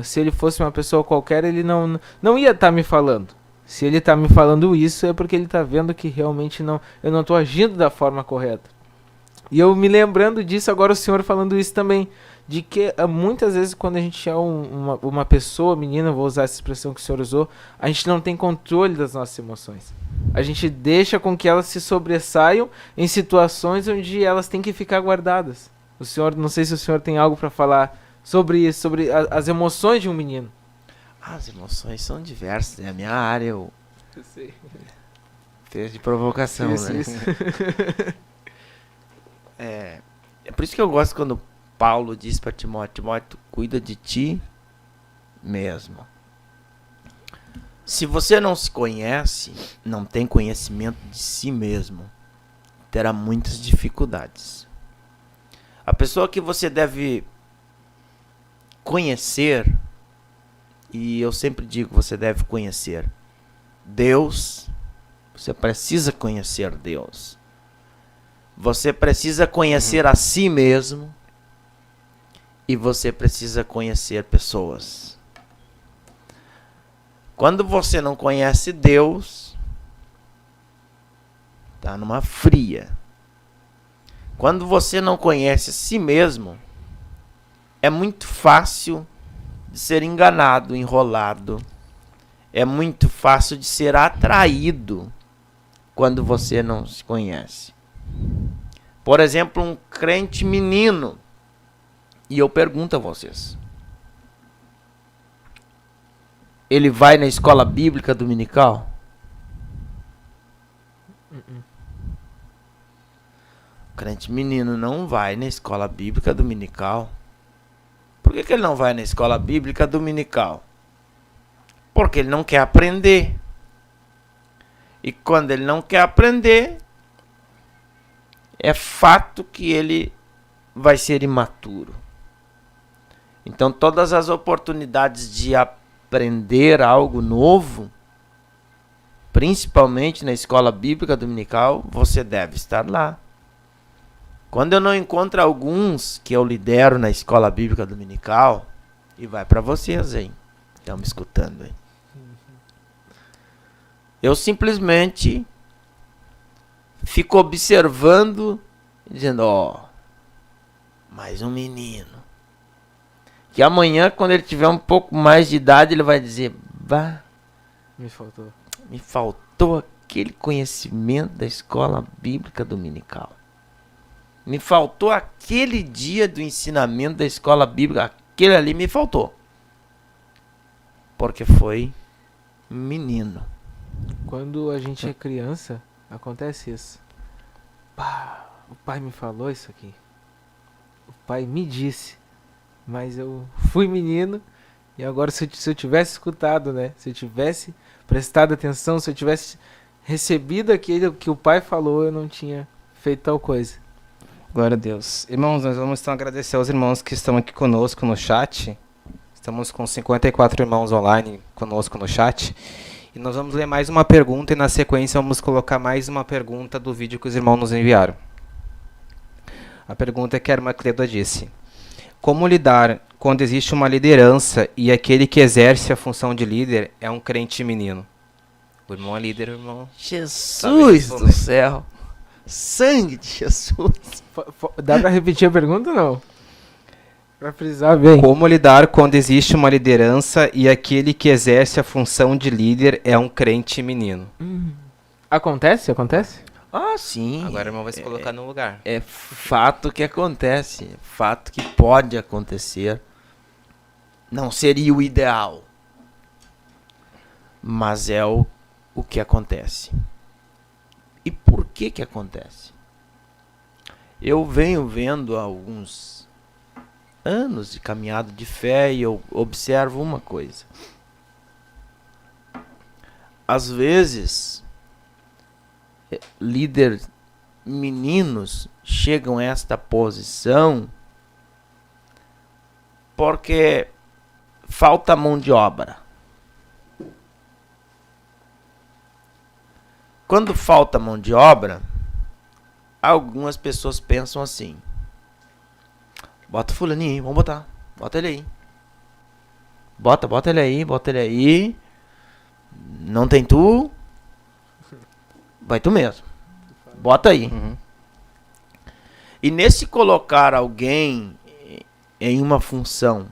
se ele fosse uma pessoa qualquer, ele não ia estar me falando. Se ele tá me falando isso, é porque ele tá vendo que realmente eu não tô agindo da forma correta. E eu me lembrando disso, agora o senhor falando isso também, de que muitas vezes quando a gente é uma pessoa, menina, vou usar essa expressão que o senhor usou, a gente não tem controle das nossas emoções. A gente deixa com que elas se sobressaiam em situações onde elas têm que ficar guardadas. O senhor, não sei se o senhor tem algo para falar sobre isso, sobre as emoções de um menino. As emoções são diversas, é a minha área, eu sei. Fez de provocação, Isso, né? isso. É por isso que eu gosto quando Paulo diz para Timóteo, cuida de ti mesmo. Se você não se conhece, não tem conhecimento de si mesmo, terá muitas dificuldades. A pessoa que você deve conhecer, e eu sempre digo, você deve conhecer Deus, você precisa conhecer Deus. Você precisa conhecer a si mesmo e você precisa conhecer pessoas. Quando você não conhece Deus, tá numa fria. Quando você não conhece a si mesmo, é muito fácil de ser enganado, enrolado. É muito fácil de ser atraído quando você não se conhece. Por exemplo, um crente menino. E eu pergunto a vocês. Ele vai na escola bíblica dominical? O crente menino não vai na escola bíblica dominical. Por que ele não vai na escola bíblica dominical? Porque ele não quer aprender. E quando ele não quer aprender, é fato que ele vai ser imaturo. Então, todas as oportunidades de aprender algo novo, principalmente na escola bíblica dominical, você deve estar lá. Quando eu não encontro alguns que eu lidero na escola bíblica dominical, e vai para vocês, hein? Estão me escutando, hein? Eu simplesmente fico observando, dizendo, ó, mais um menino. Que amanhã, quando ele tiver um pouco mais de idade, ele vai dizer, bah, Me faltou aquele conhecimento da escola bíblica dominical. Me faltou aquele dia do ensinamento da escola bíblica. Aquele ali me faltou. Porque foi menino. Quando a gente é criança, acontece isso. Pá, o pai me falou isso aqui. O pai me disse. Mas eu fui menino. E agora se eu tivesse escutado, né? Se eu tivesse prestado atenção, se eu tivesse recebido aquilo que o pai falou, eu não tinha feito tal coisa. Glória a Deus. Irmãos, nós vamos então agradecer aos irmãos que estão aqui conosco no chat. Estamos com 54 irmãos online conosco no chat. E nós vamos ler mais uma pergunta e na sequência vamos colocar mais uma pergunta do vídeo que os irmãos nos enviaram. A pergunta é que a irmã Cleda disse: como lidar quando existe uma liderança e aquele que exerce a função de líder é um crente menino? O irmão é líder, o irmão... Jesus do céu! Sangue de Jesus! Dá pra repetir a pergunta ou não? Pra frisar bem. Como lidar quando existe uma liderança e aquele que exerce a função de líder é um crente menino? Acontece? Acontece? Ah, sim. Agora o irmão vai se colocar no lugar. É fato que acontece. É fato que pode acontecer. Não seria o ideal. Mas é o que acontece. E por que acontece? Eu venho vendo há alguns anos de caminhada de fé e eu observo uma coisa. Às vezes, líderes meninos chegam a esta posição porque falta mão de obra. Quando falta mão de obra, algumas pessoas pensam assim: bota o fulaninho aí, vamos botar, bota ele aí. Bota ele aí. Não tem tu, vai tu mesmo. Bota aí. Uhum. E nesse colocar alguém em uma função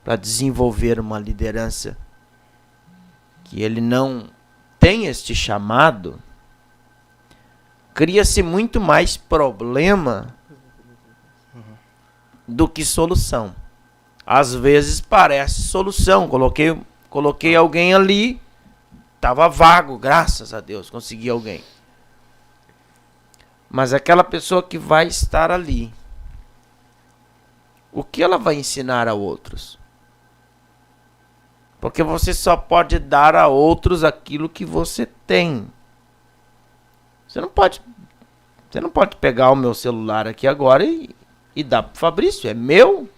para desenvolver uma liderança que ele não tem este chamado, cria-se muito mais problema do que solução. Às vezes parece solução. Coloquei alguém ali, estava vago, graças a Deus, consegui alguém. Mas aquela pessoa que vai estar ali, o que ela vai ensinar a outros? Porque você só pode dar a outros aquilo que você tem. Você não pode pegar o meu celular aqui agora e dar pro Fabrício. É meu,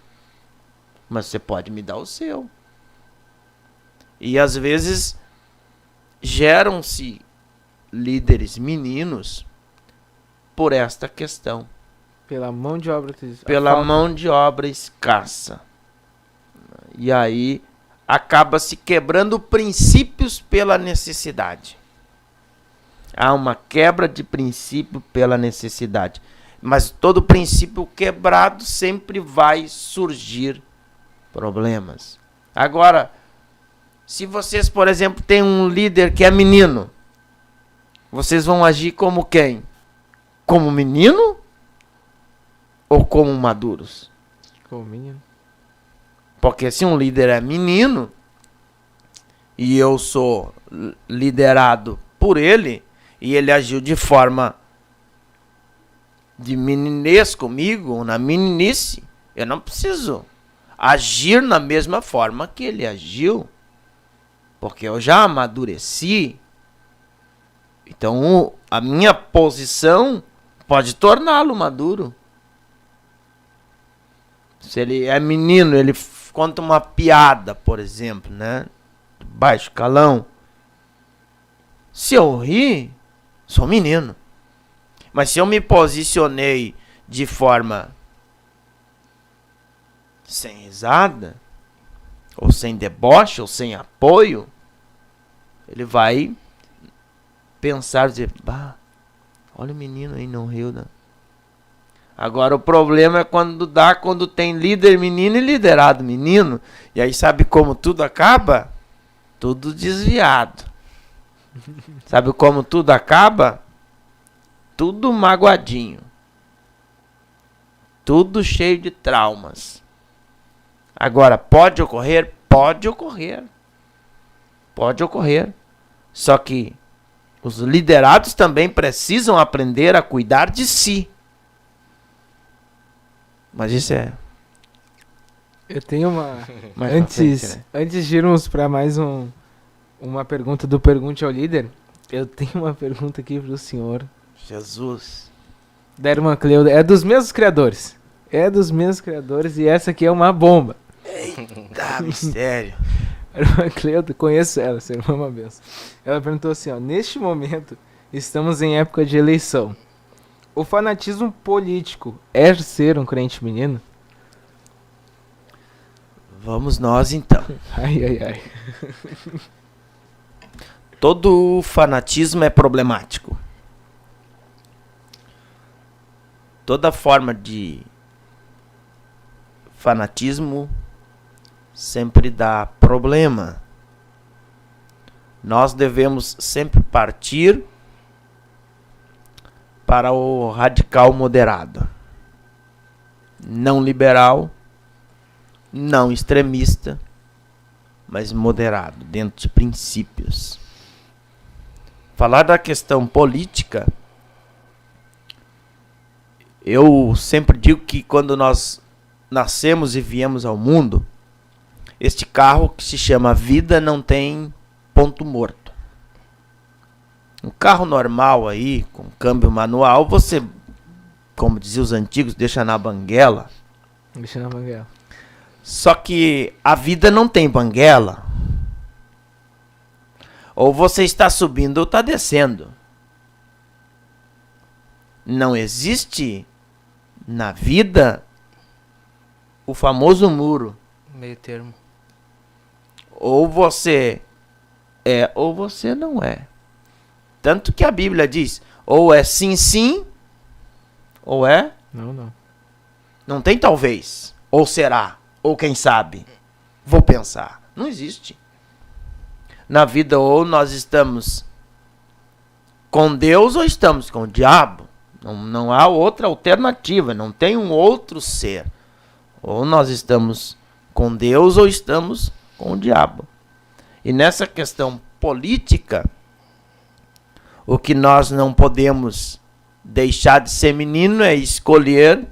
mas você pode me dar o seu. E às vezes geram-se líderes meninos por esta questão. Pela mão de obra. Pela mão de obra escassa. E aí acaba se quebrando princípios pela necessidade. Há uma quebra de princípio pela necessidade. Mas todo princípio quebrado sempre vai surgir problemas. Agora, se vocês, por exemplo, têm um líder que é menino, vocês vão agir como quem? Como menino ou como maduros? Como menino. Porque se um líder é menino e eu sou liderado por ele e ele agiu de forma de meninez comigo, na meninice, eu não preciso agir na mesma forma que ele agiu, porque eu já amadureci. Então a minha posição pode torná-lo maduro. Se ele é menino, ele conta uma piada, por exemplo, né? De baixo calão. Se eu rir, sou menino. Mas se eu me posicionei de forma sem risada, ou sem deboche, ou sem apoio, ele vai pensar, dizer, bah, olha o menino aí, não riu, né? Agora o problema é quando tem líder menino e liderado menino. E aí sabe como tudo acaba? Tudo desviado. Sabe como tudo acaba? Tudo magoadinho. Tudo cheio de traumas. Agora, pode ocorrer? Pode ocorrer. Pode ocorrer. Só que os liderados também precisam aprender a cuidar de si. Mas isso é... Eu tenho uma... mais pra frente, né? Antes de irmos para mais uma pergunta do Pergunte ao Líder, eu tenho uma pergunta aqui pro senhor. Jesus. Da irmã Cleuda. É dos mesmos criadores. É dos mesmos criadores e essa aqui é uma bomba. Eita, mistério. A irmã Cleuda, conheço ela, essa irmã é uma benção. Ela perguntou assim, ó, neste momento estamos em época de eleição. O fanatismo político é ser um crente menino? Vamos nós então. Ai, ai, ai. Todo fanatismo é problemático. Toda forma de fanatismo sempre dá problema. Nós devemos sempre partir para o radical moderado. Não liberal, não extremista, mas moderado, dentro de princípios. Falar da questão política, eu sempre digo que quando nós nascemos e viemos ao mundo, este carro que se chama vida não tem ponto morto. Um carro normal aí, com câmbio manual, você, como diziam os antigos, deixa na banguela. Deixa na banguela. Só que a vida não tem banguela. Ou você está subindo ou está descendo. Não existe na vida o famoso muro. Meio termo. Ou você é ou você não é. Tanto que a Bíblia diz, ou é sim, sim, ou é... Não, não. Não tem talvez, ou será, ou quem sabe. Vou pensar. Não existe. Na vida, ou nós estamos com Deus ou estamos com o diabo. Não há outra alternativa, não tem um outro ser. Ou nós estamos com Deus ou estamos com o diabo. E nessa questão política, o que nós não podemos deixar de ser menino é escolher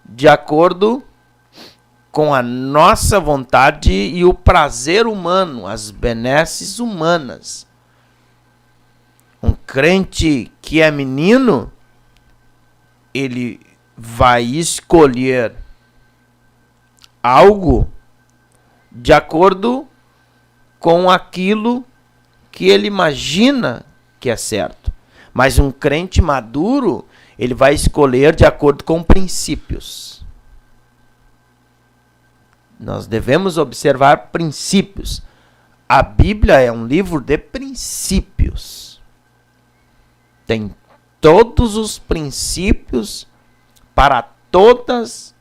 de acordo com a nossa vontade e o prazer humano, as benesses humanas. Um crente que é menino, ele vai escolher algo de acordo com aquilo que ele imagina que é certo. Mas um crente maduro, ele vai escolher de acordo com princípios. Nós devemos observar princípios. A Bíblia é um livro de princípios. Tem todos os princípios para todas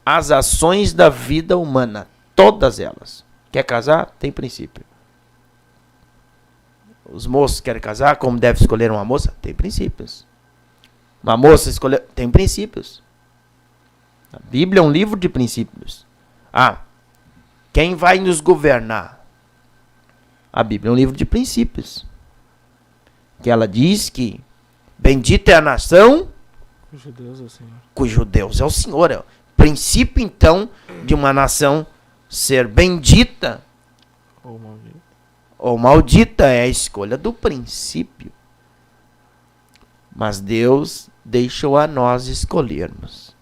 as ações da vida humana. Todas elas. Quer casar? Tem princípio. Os moços querem casar, como deve escolher uma moça? Tem princípios. Uma moça escolher, tem princípios. A Bíblia é um livro de princípios. Quem vai nos governar? A Bíblia é um livro de princípios. Que ela diz que bendita é a nação Cujo Deus é o Senhor. cujo Deus é o Senhor. É o princípio, então, de uma nação ser bendita Ou maldito. ou maldita é a escolha do princípio. Mas Deus deixou a nós escolhermos.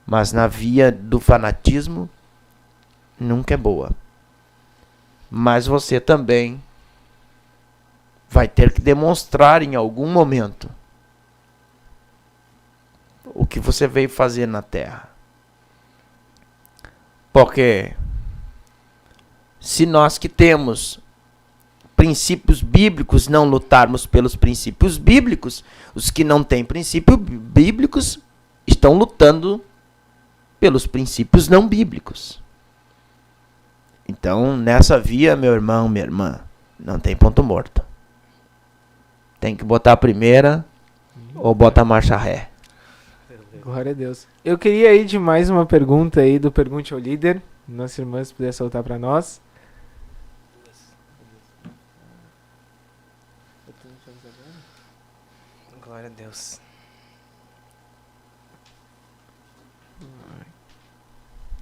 Mas na via do fanatismo nunca é boa. Mas você também vai ter que demonstrar em algum momento o que você veio fazer na terra. Porque se nós que temos princípios bíblicos não lutarmos pelos princípios bíblicos, os que não têm princípios bíblicos estão lutando pelos princípios não bíblicos. Então, nessa via, meu irmão, minha irmã, não tem ponto morto. Tem que botar a primeira ou bota a marcha ré. Glória a Deus. Eu queria ir de mais uma pergunta aí do Pergunte ao Líder. Nossa irmã, se puder soltar para nós. Glória a Deus.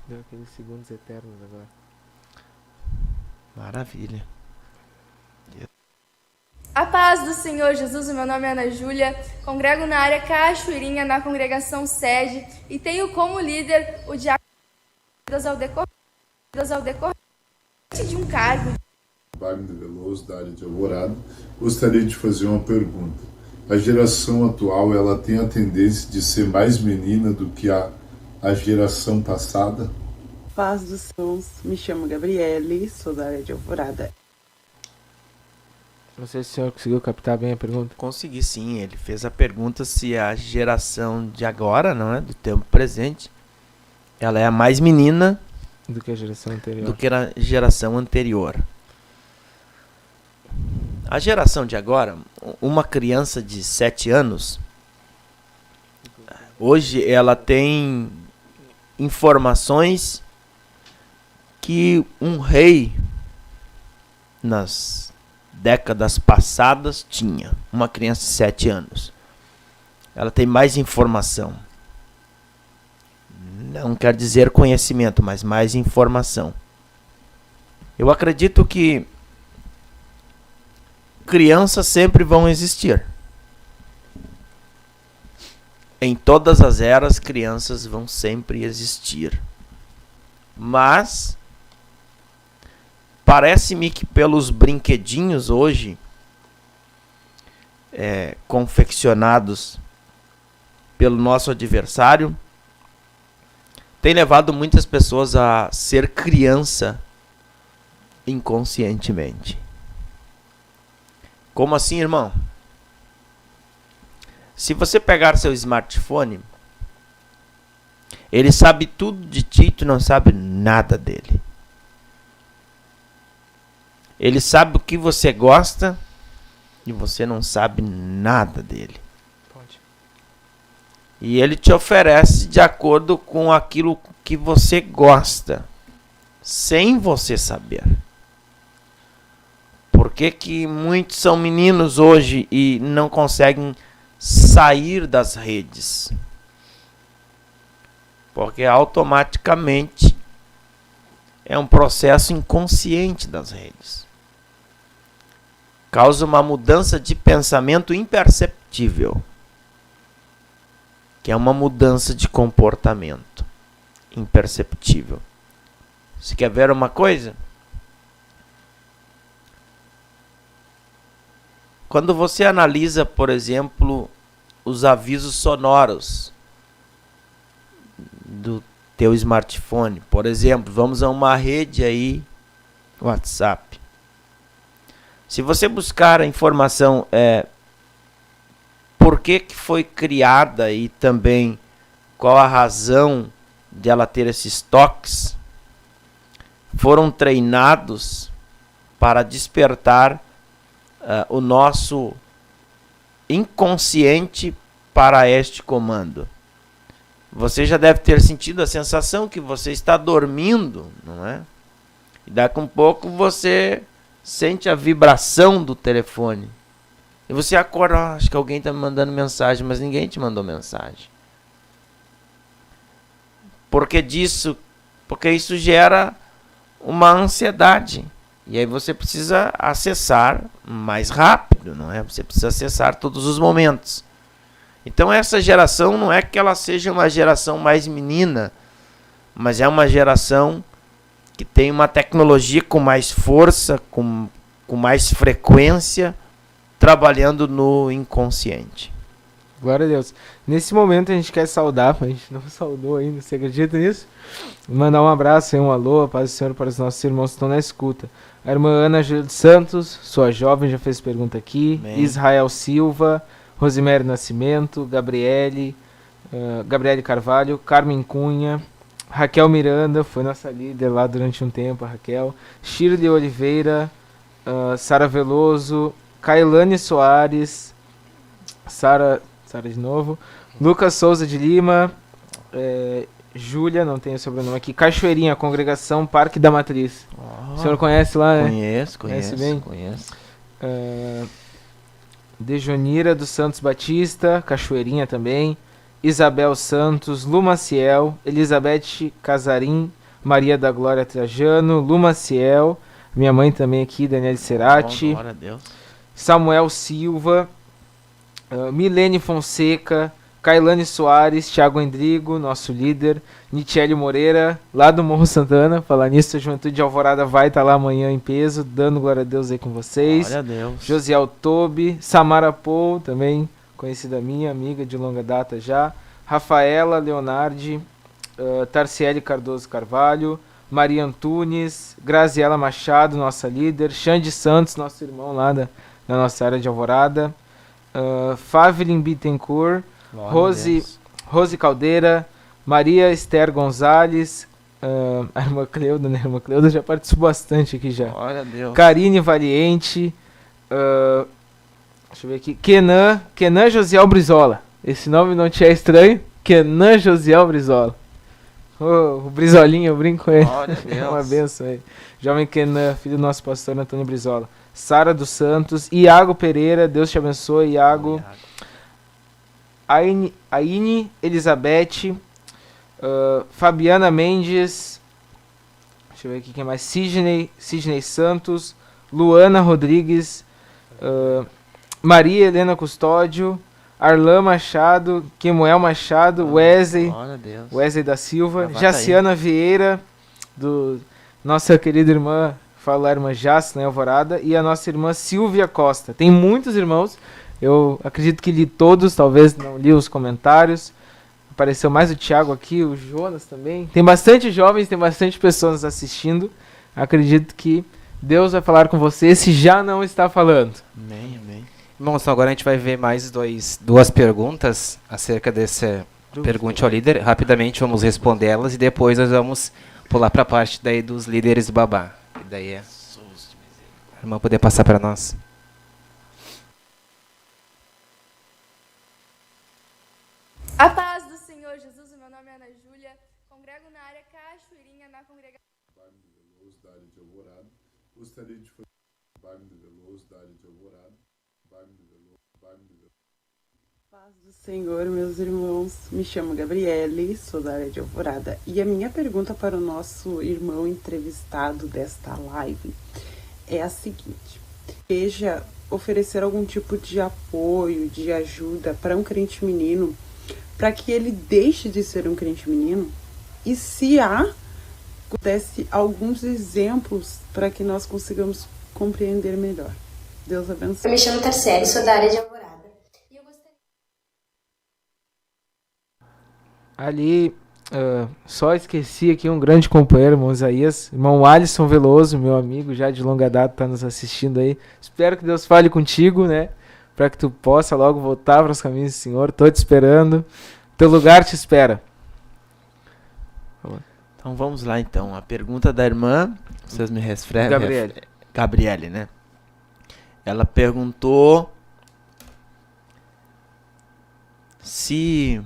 Deu aqueles segundos eternos agora. Maravilha. A paz do Senhor Jesus, o meu nome é Ana Júlia, congrego na área Cachoeirinha, na congregação sede, e tenho como líder o diácono ao decorrer de um cargo. Wagner Veloso, da área de Alvorada. Gostaria de fazer uma pergunta. A geração atual, ela tem a tendência de ser mais menina do que a geração passada? Paz dos Sons, me chamo Gabriele, sou da área de Alvorada. Não sei se o senhor conseguiu captar bem a pergunta. Consegui sim, ele fez a pergunta se a geração de agora, não é, do tempo presente, ela é a mais menina Do que a geração anterior. do que a geração anterior. A geração de agora, uma criança de 7 anos, hoje ela tem informações que um rei nas décadas passadas tinha. Uma criança de 7 anos. Ela tem mais informação. Não quer dizer conhecimento, mas mais informação. Eu acredito que crianças sempre vão existir. Em todas as eras, crianças vão sempre existir. Mas parece-me que pelos brinquedinhos hoje confeccionados pelo nosso adversário, tem levado muitas pessoas a ser criança inconscientemente. Como assim, irmão? Se você pegar seu smartphone, ele sabe tudo de ti e tu não sabe nada dele. Ele sabe o que você gosta e você não sabe nada dele. E ele te oferece de acordo com aquilo que você gosta, sem você saber. Por que que muitos são meninos hoje e não conseguem sair das redes? Porque automaticamente é um processo inconsciente das redes. Causa uma mudança de pensamento imperceptível, que é uma mudança de comportamento imperceptível. Você quer ver uma coisa? Quando você analisa, por exemplo, os avisos sonoros do teu smartphone, por exemplo, vamos a uma rede aí, WhatsApp. Se você buscar a informação por que foi criada e também qual a razão de ela ter esses toques, foram treinados para despertar o nosso inconsciente para este comando. Você já deve ter sentido a sensação que você está dormindo, não é? E daqui a um pouco você sente a vibração do telefone. E você acorda, acho que alguém está me mandando mensagem, mas ninguém te mandou mensagem. Porque isso gera uma ansiedade. E aí você precisa acessar mais rápido, não é? Você precisa acessar todos os momentos. Então essa geração não é que ela seja uma geração mais menina, mas é uma geração que tem uma tecnologia com mais força, com mais frequência, trabalhando no inconsciente. Glória a Deus. Nesse momento a gente quer saudar, a gente não saudou ainda, você acredita nisso? Mandar um abraço e um alô, a paz do Senhor para os nossos irmãos que estão na escuta. A irmã Ana Júlia dos Santos, sua jovem, já fez pergunta aqui. Amém. Israel Silva, Rosimério Nascimento, Gabriele Carvalho, Carmen Cunha, Raquel Miranda, foi nossa líder lá durante um tempo, a Raquel. Shirley Oliveira, Sara Veloso, Kailane Soares, Sara de novo, Lucas Souza de Lima, Júlia, não tem o sobrenome aqui, Cachoeirinha, Congregação Parque da Matriz. O senhor conhece lá, né? Conheço bem. Dejonira dos Santos Batista, Cachoeirinha também, Isabel Santos, Lu Maciel, Elizabeth Casarim, Maria da Glória Trajano, Lu Maciel, minha mãe também aqui, Daniele Cerati, Glória a Deus. Samuel Silva, Milene Fonseca, Kailane Soares, Thiago Endrigo, nosso líder, Nitiele Moreira, lá do Morro Santana. Falar nisso, a Juventude de Alvorada vai estar lá amanhã em peso, dando glória a Deus aí com vocês. Glória a Deus. Josiel Tobi, Samara Paul, também conhecida minha, amiga de longa data já. Rafaela Leonardi, Tarciele Cardoso Carvalho, Maria Antunes, Graziela Machado, nossa líder, Xande Santos, nosso irmão lá da nossa área de Alvorada, Favelin Bittencourt, Rose Caldeira, Maria Esther Gonzalez, a irmã Cleuda, né? A irmã Cleuda já participou bastante aqui já. Glória a Deus. Karine Valiente, deixa eu ver aqui, Kenan Josiel Brizola. Esse nome não te é estranho? Kenan Josiel Brizola. O Brizolinho, eu brinco com ele. Glória a Deus. É uma benção aí. Jovem Kenan, filho do nosso pastor Antônio Brizola. Sara dos Santos, Iago Pereira, Deus te abençoe, Iago. Aine Elizabeth, Fabiana Mendes, deixa eu ver aqui quem mais, Sidney Santos, Luana Rodrigues, Maria Helena Custódio, Arlan Machado, Kemuel Machado, Wesley da Silva, Jaciana Vieira, do nossa querida irmã, fala a irmã Jace, né, Alvorada, e a nossa irmã Silvia Costa. Tem muitos irmãos, eu acredito que li todos, talvez não li os comentários. Apareceu mais o Thiago aqui, o Jonas também. Tem bastante jovens, tem bastante pessoas nos assistindo. Acredito que Deus vai falar com você se já não está falando. Amém, amém. Irmãos, então agora a gente vai ver mais duas perguntas acerca dessa Pergunte ao Líder. Rapidamente vamos responder elas e depois nós vamos pular para a parte daí dos líderes babá. E daí a irmã poder passar para nós. A paz do Senhor Jesus, o meu nome é Ana Júlia, congrego na área Cachoeirinha, na congregação. Wagner Veloso, da área de Alvorada. Gostaria de fazer Wagner Veloso, da área de Alvorada. Wagner Veloso. Paz do Senhor, meus irmãos. Me chamo Gabriele, sou da área de Alvorada. E a minha pergunta para o nosso irmão entrevistado desta live é a seguinte: deseja oferecer algum tipo de apoio, de ajuda para um crente menino, para que ele deixe de ser um crente menino? E se desse alguns exemplos para que nós consigamos compreender melhor. Deus abençoe. Eu me chamo Tarciele, sou da área de Alvorada. E eu gostaria... Ali, só esqueci aqui um grande companheiro, irmão Isaías, irmão Alisson Veloso, meu amigo já de longa data, está nos assistindo aí. Espero que Deus fale contigo, né? para que tu possa logo voltar para os caminhos do Senhor. Tô te esperando. Teu lugar te espera. Então vamos lá então. A pergunta da irmã, vocês me refrescam. Gabriele, né? Ela perguntou se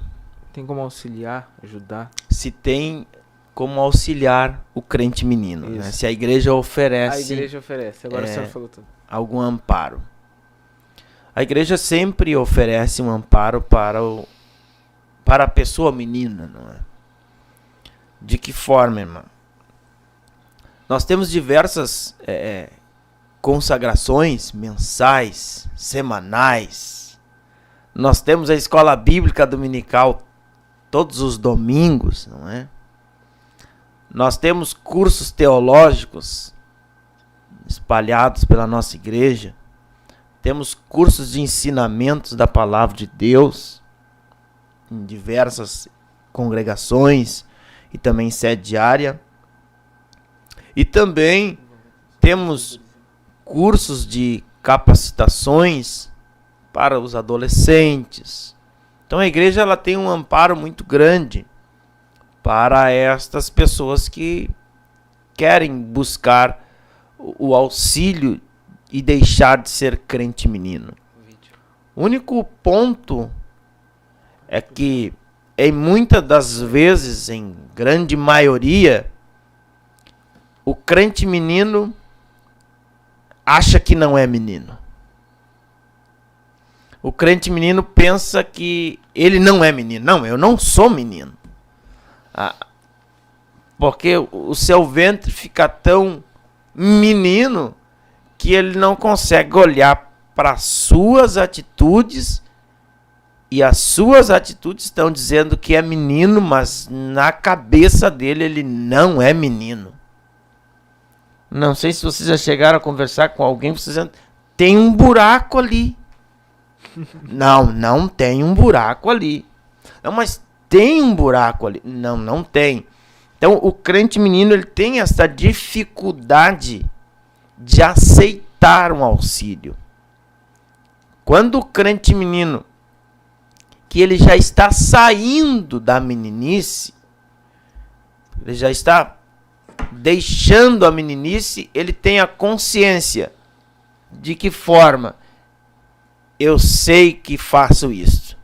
tem como auxiliar, ajudar. Se tem como auxiliar o crente menino, né? Se a igreja oferece. A igreja oferece. Agora o senhor falou tudo. Algum amparo. A igreja sempre oferece um amparo para a pessoa menina, não é? De que forma, irmã? Nós temos diversas consagrações mensais, semanais. Nós temos a escola bíblica dominical todos os domingos, não é? Nós temos cursos teológicos espalhados pela nossa igreja. Temos cursos de ensinamentos da palavra de Deus em diversas congregações e também sede diária. E também temos cursos de capacitações para os adolescentes. Então a igreja ela tem um amparo muito grande para estas pessoas que querem buscar o auxílio e deixar de ser crente menino. O único ponto é que, em muitas das vezes, em grande maioria, o crente menino acha que não é menino. O crente menino pensa que ele não é menino. Não, eu não sou menino. Porque o seu ventre fica tão menino que ele não consegue olhar para as suas atitudes, e as suas atitudes estão dizendo que é menino, mas na cabeça dele ele não é menino. Não sei se vocês já chegaram a conversar com alguém, vocês dizendo, tem um buraco ali. Não tem um buraco ali. Não, mas tem um buraco ali. Não tem. Então o crente menino ele tem essa dificuldade de aceitar um auxílio. Quando o crente menino, que ele já está saindo da meninice, ele já está deixando a meninice, ele tem a consciência de que forma eu sei que faço isso,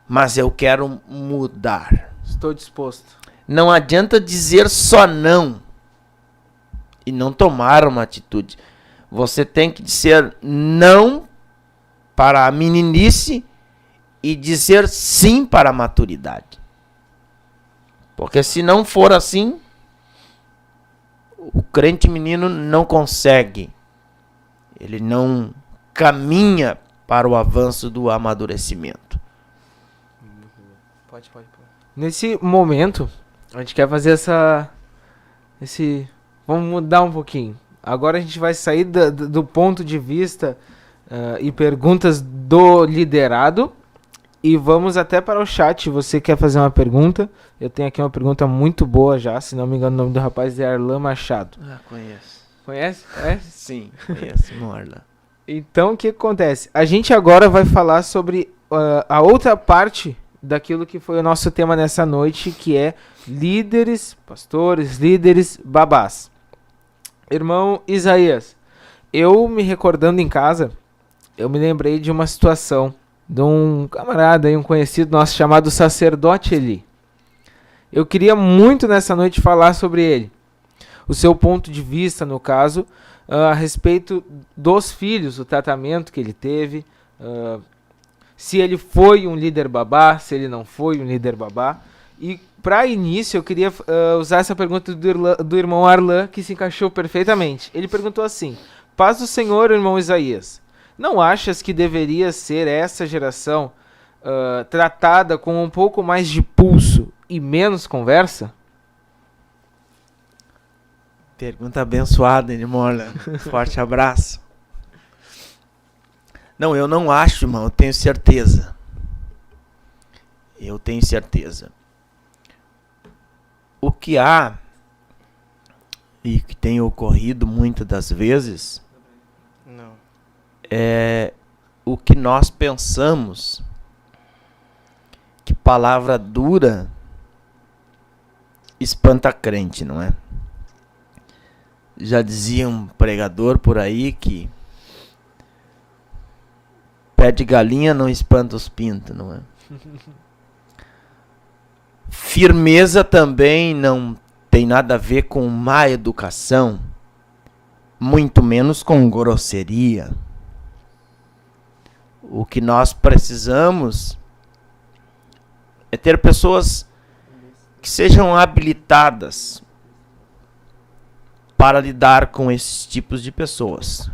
mas eu quero mudar. Estou disposto. Não adianta dizer só não e não tomar uma atitude. Você tem que dizer não para a meninice e dizer sim para a maturidade. Porque se não for assim, o crente menino não consegue. Ele não caminha para o avanço do amadurecimento. Pode. Nesse momento, a gente quer fazer vamos mudar um pouquinho. Agora a gente vai sair do ponto de vista e perguntas do liderado e vamos até para o chat. Você quer fazer uma pergunta? Eu tenho aqui uma pergunta muito boa já, se não me engano o nome do rapaz é Arlan Machado. Conheço. Conhece? É? Sim, conheço, Arlan. Então o que acontece? A gente agora vai falar sobre a outra parte daquilo que foi o nosso tema nessa noite, que é líderes, pastores, líderes, babás. Irmão Isaías, eu me recordando em casa, eu me lembrei de uma situação de um camarada e um conhecido nosso chamado Sacerdote Eli. Eu queria muito nessa noite falar sobre ele. O seu ponto de vista, no caso, a respeito dos filhos, o tratamento que ele teve, se ele foi um líder babá, se ele não foi um líder babá. E para início eu queria usar essa pergunta do irmão Arlan, que se encaixou perfeitamente. Ele perguntou assim: paz do Senhor, irmão Isaías, não achas que deveria ser essa geração tratada com um pouco mais de pulso e menos conversa? Pergunta abençoada, irmão Arlan. Forte abraço. Não, eu não acho, irmão, eu tenho certeza. Eu tenho certeza. O que há, e que tem ocorrido muitas das vezes, é o que nós pensamos. Que palavra dura espanta crente, não é? Já dizia um pregador por aí que pé de galinha não espanta os pintos, não é? Firmeza também não tem nada a ver com má educação, muito menos com grosseria. O que nós precisamos é ter pessoas que sejam habilitadas para lidar com esses tipos de pessoas.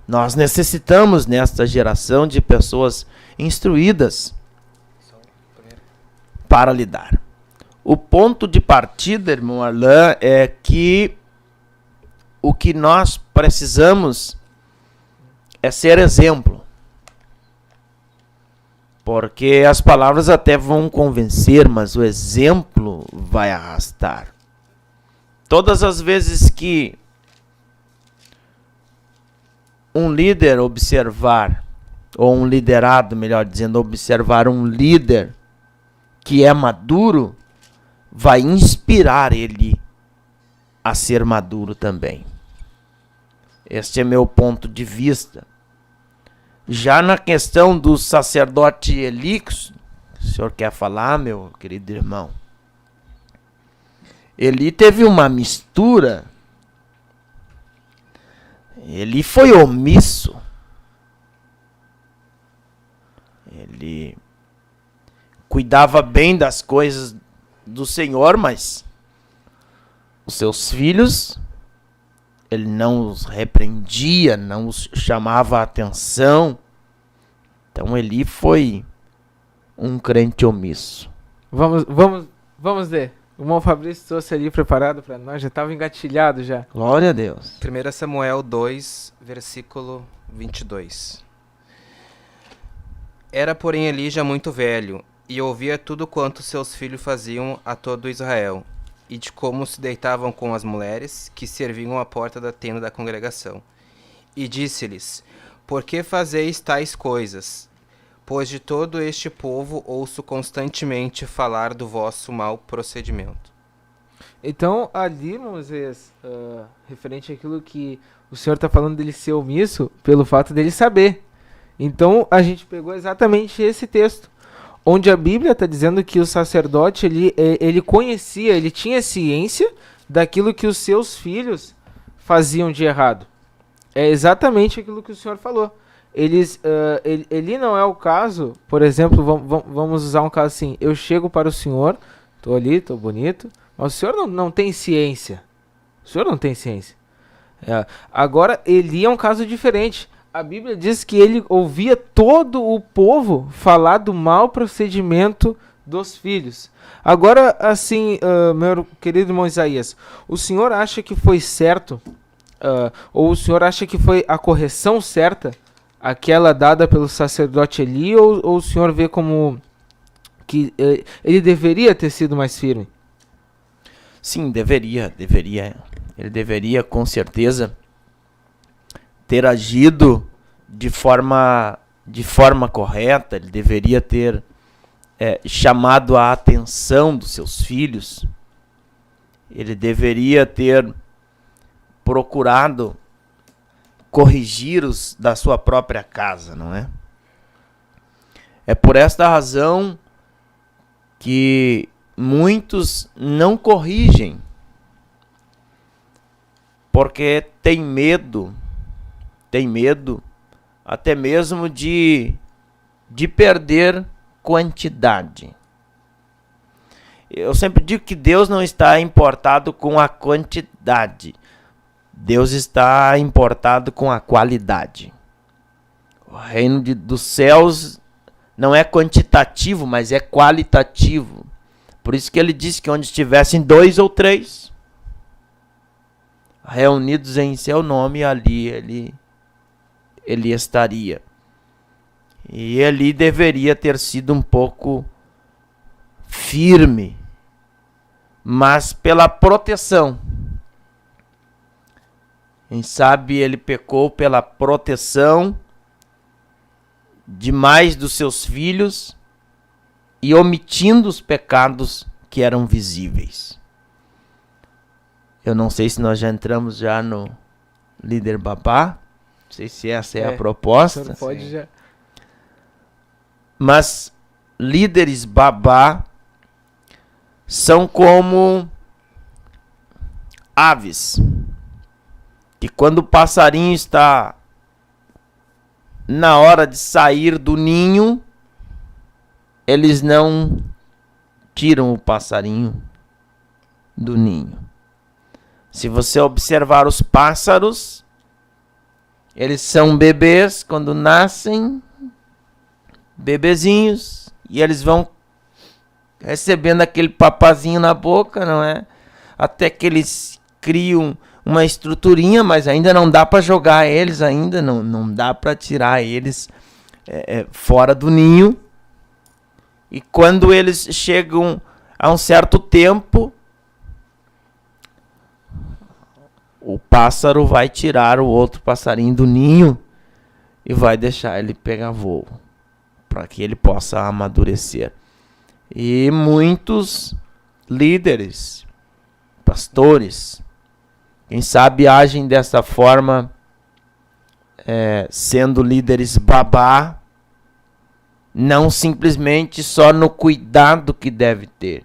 Nós necessitamos nesta geração de pessoas instruídas para lidar. O ponto de partida, irmão Arlan, é que o que nós precisamos é ser exemplo. Porque as palavras até vão convencer, mas o exemplo vai arrastar. Todas as vezes que um líder observar, ou um liderado, melhor dizendo, observar um líder que é maduro, vai inspirar ele a ser maduro também. Este é meu ponto de vista. Já na questão do sacerdote Eli, o senhor quer falar, meu querido irmão? Eli teve uma mistura. Ele foi omisso. Ele cuidava bem das coisas do Senhor, mas os seus filhos, ele não os repreendia, não os chamava a atenção. Então Eli foi um crente omisso. Vamos ver. O irmão Fabrício trouxe ali preparado para nós, já estava engatilhado já. Glória a Deus. 1 Samuel 2, versículo 22. Era, porém, Eli já muito velho, e ouvia tudo quanto seus filhos faziam a todo Israel, e de como se deitavam com as mulheres que serviam à porta da tenda da congregação. E disse-lhes: Por que fazeis tais coisas? Pois de todo este povo ouço constantemente falar do vosso mau procedimento. Então, ali, Moisés, referente àquilo que o senhor está falando dele ser omisso, pelo fato dele saber. Então, a gente pegou exatamente esse texto, onde a Bíblia está dizendo que o sacerdote, ele conhecia, ele tinha ciência daquilo que os seus filhos faziam de errado. É exatamente aquilo que o senhor falou. Ele não é o caso, por exemplo, vamos usar um caso assim, eu chego para o senhor, estou ali, estou bonito, mas o senhor não tem ciência. O senhor não tem ciência. Agora, Eli é um caso diferente. A Bíblia diz que ele ouvia todo o povo falar do mau procedimento dos filhos. Agora, assim, meu querido irmão Isaías, o senhor acha que foi certo, ou o senhor acha que foi a correção certa, aquela dada pelo sacerdote Eli, ou o senhor vê como que ele deveria ter sido mais firme? Sim, deveria. Ele deveria, com certeza, ter agido de forma correta. Ele deveria ter chamado a atenção dos seus filhos. Ele deveria ter procurado corrigir os da sua própria casa, não é? É por esta razão que muitos não corrigem, porque tem medo até mesmo de perder quantidade. Eu sempre digo que Deus não está importado com a quantidade. Deus está importado com a qualidade. O reino dos céus não é quantitativo, mas é qualitativo. Por isso que ele disse que onde estivessem 2 ou 3 reunidos em seu nome, ali ele estaria. E ele deveria ter sido um pouco firme, mas pela proteção. Quem sabe ele pecou pela proteção demais dos seus filhos e omitindo os pecados que eram visíveis. Eu não sei se nós já entramos já no líder babá, não sei se essa é a proposta. Pode já. Mas líderes babá são como aves, que quando o passarinho está na hora de sair do ninho, eles não tiram o passarinho do ninho. Se você observar os pássaros, eles são bebês quando nascem, bebezinhos, e eles vão recebendo aquele papazinho na boca, não é? Até que eles criam uma estruturinha, mas ainda não dá para jogar eles, ainda não dá para tirar eles fora do ninho. E quando eles chegam a um certo tempo, o pássaro vai tirar o outro passarinho do ninho e vai deixar ele pegar voo, para que ele possa amadurecer. E muitos líderes, pastores, quem sabe agem dessa forma, sendo líderes babá, não simplesmente só no cuidado que deve ter,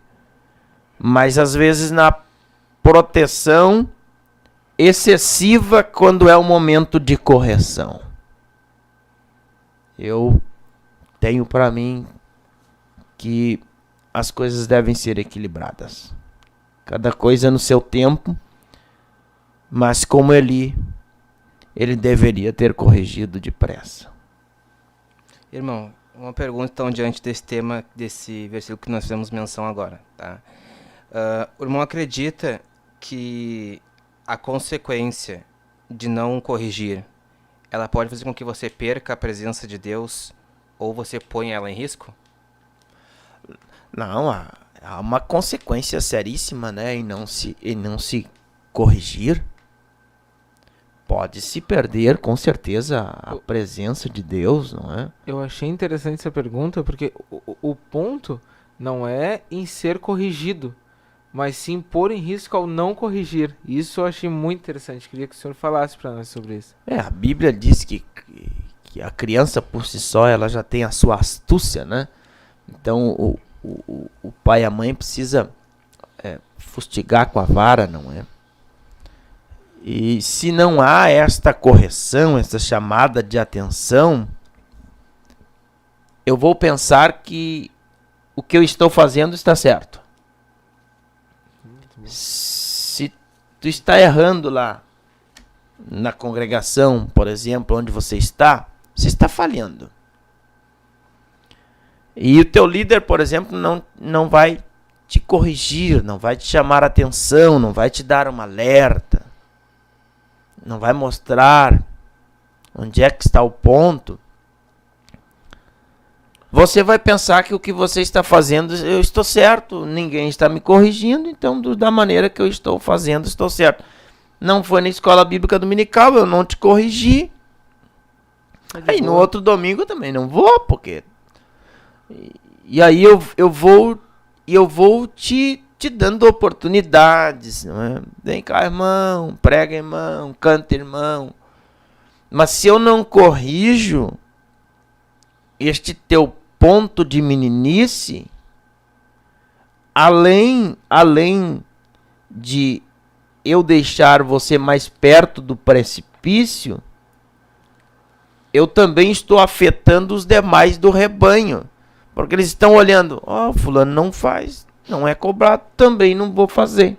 mas às vezes na proteção excessiva quando é o momento de correção. Eu tenho para mim que as coisas devem ser equilibradas. Cada coisa no seu tempo, mas como ele deveria ter corrigido depressa. Irmão, uma pergunta então diante desse tema, desse versículo que nós fizemos menção agora. Tá? O irmão acredita que a consequência de não corrigir, ela pode fazer com que você perca a presença de Deus ou você ponha ela em risco? Não, há uma consequência seríssima, né? Em não se corrigir. Pode-se perder, com certeza, a presença de Deus, não é? Eu achei interessante essa pergunta, porque o ponto não é em ser corrigido, mas sim pôr em risco ao não corrigir. Isso eu achei muito interessante. Queria que o senhor falasse para nós sobre isso. A Bíblia diz que a criança por si só ela já tem a sua astúcia, né? Então o pai e a mãe precisa fustigar com a vara, não é? E se não há esta correção, esta chamada de atenção, eu vou pensar que o que eu estou fazendo está certo. Se tu está errando lá na congregação, por exemplo, onde você está falhando. E o teu líder, por exemplo, não vai te corrigir, não vai te chamar a atenção, não vai te dar uma alerta, não vai mostrar onde é que está o ponto. Você vai pensar que o que você está fazendo, eu estou certo, ninguém está me corrigindo, então da maneira que eu estou fazendo, estou certo. Não foi na escola bíblica dominical, eu não te corrigi. Aí no outro domingo eu também não vou, porque... E aí eu vou te dando oportunidades, não é? Vem cá, irmão, prega, irmão, canta, irmão. Mas se eu não corrijo este teu ponto de meninice, além de eu deixar você mais perto do precipício, eu também estou afetando os demais do rebanho. Porque eles estão olhando, fulano não faz, não é cobrado, também não vou fazer.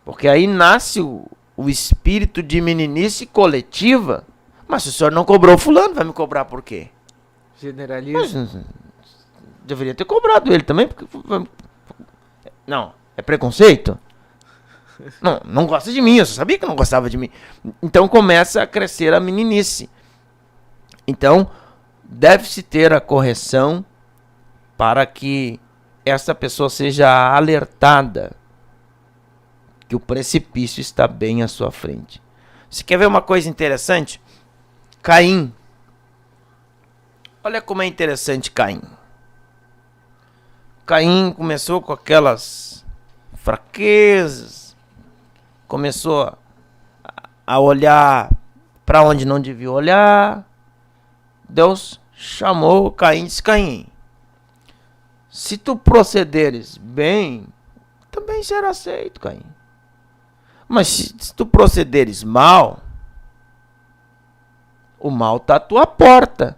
Porque aí nasce o espírito de meninice coletiva. Mas se o senhor não cobrou fulano, vai me cobrar por quê? Generaliza. Mas, deveria ter cobrado ele também. Porque, não, é preconceito? Não gosta de mim, eu só sabia que não gostava de mim. Então começa a crescer a meninice. Então, deve-se ter a correção para que essa pessoa seja alertada que o precipício está bem à sua frente. Você quer ver uma coisa interessante? Caim Olha como é interessante Caim. Caim começou com aquelas fraquezas, começou a olhar para onde não devia olhar. Deus chamou Caim e disse: Caim, se tu procederes bem, também será aceito, Caim. Mas se tu procederes mal, o mal está à tua porta.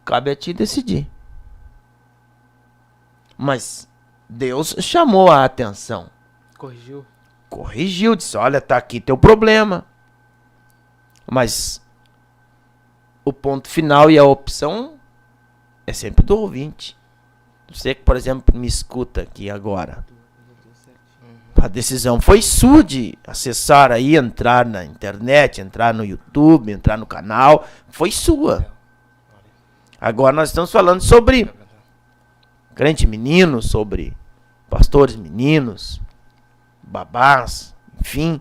Cabe a ti decidir. Mas Deus chamou a atenção. Corrigiu, disse: olha, tá aqui teu problema. Mas o ponto final e a opção é sempre do ouvinte. Você que, por exemplo, me escuta aqui agora. A decisão foi sua de acessar aí, entrar na internet, entrar no YouTube, entrar no canal. Foi sua. Agora nós estamos falando sobre crente menino, sobre pastores meninos, babás, enfim.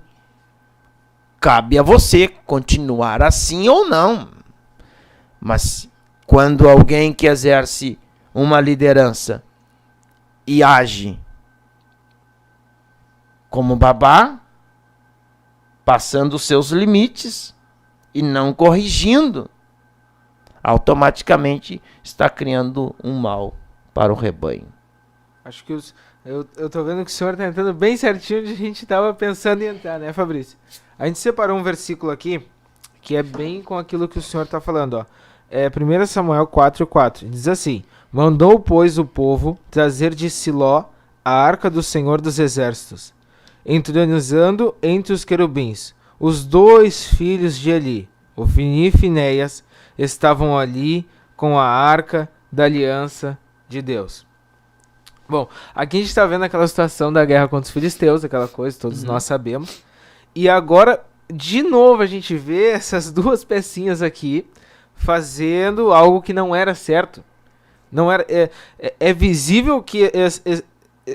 Cabe a você continuar assim ou não. Mas quando alguém que exerce uma liderança e age como babá, passando os seus limites e não corrigindo, automaticamente está criando um mal para o rebanho. Acho que eu tô vendo que o senhor tá entrando bem certinho onde a gente tava pensando em entrar, né, Fabrício? A gente separou um versículo aqui que é bem com aquilo que o senhor tá falando, ó. É 1 Samuel 4:4. Diz assim: mandou, pois, o povo trazer de Siló a arca do Senhor dos Exércitos, entronizando entre os querubins. Os 2 filhos de Eli, Ofni e Finéias, estavam ali com a arca da aliança de Deus. Bom, aqui a gente está vendo aquela situação da guerra contra os filisteus, aquela coisa, todos nós sabemos. E agora, de novo, a gente vê essas 2 pecinhas aqui fazendo algo que não era certo. Não era, é visível que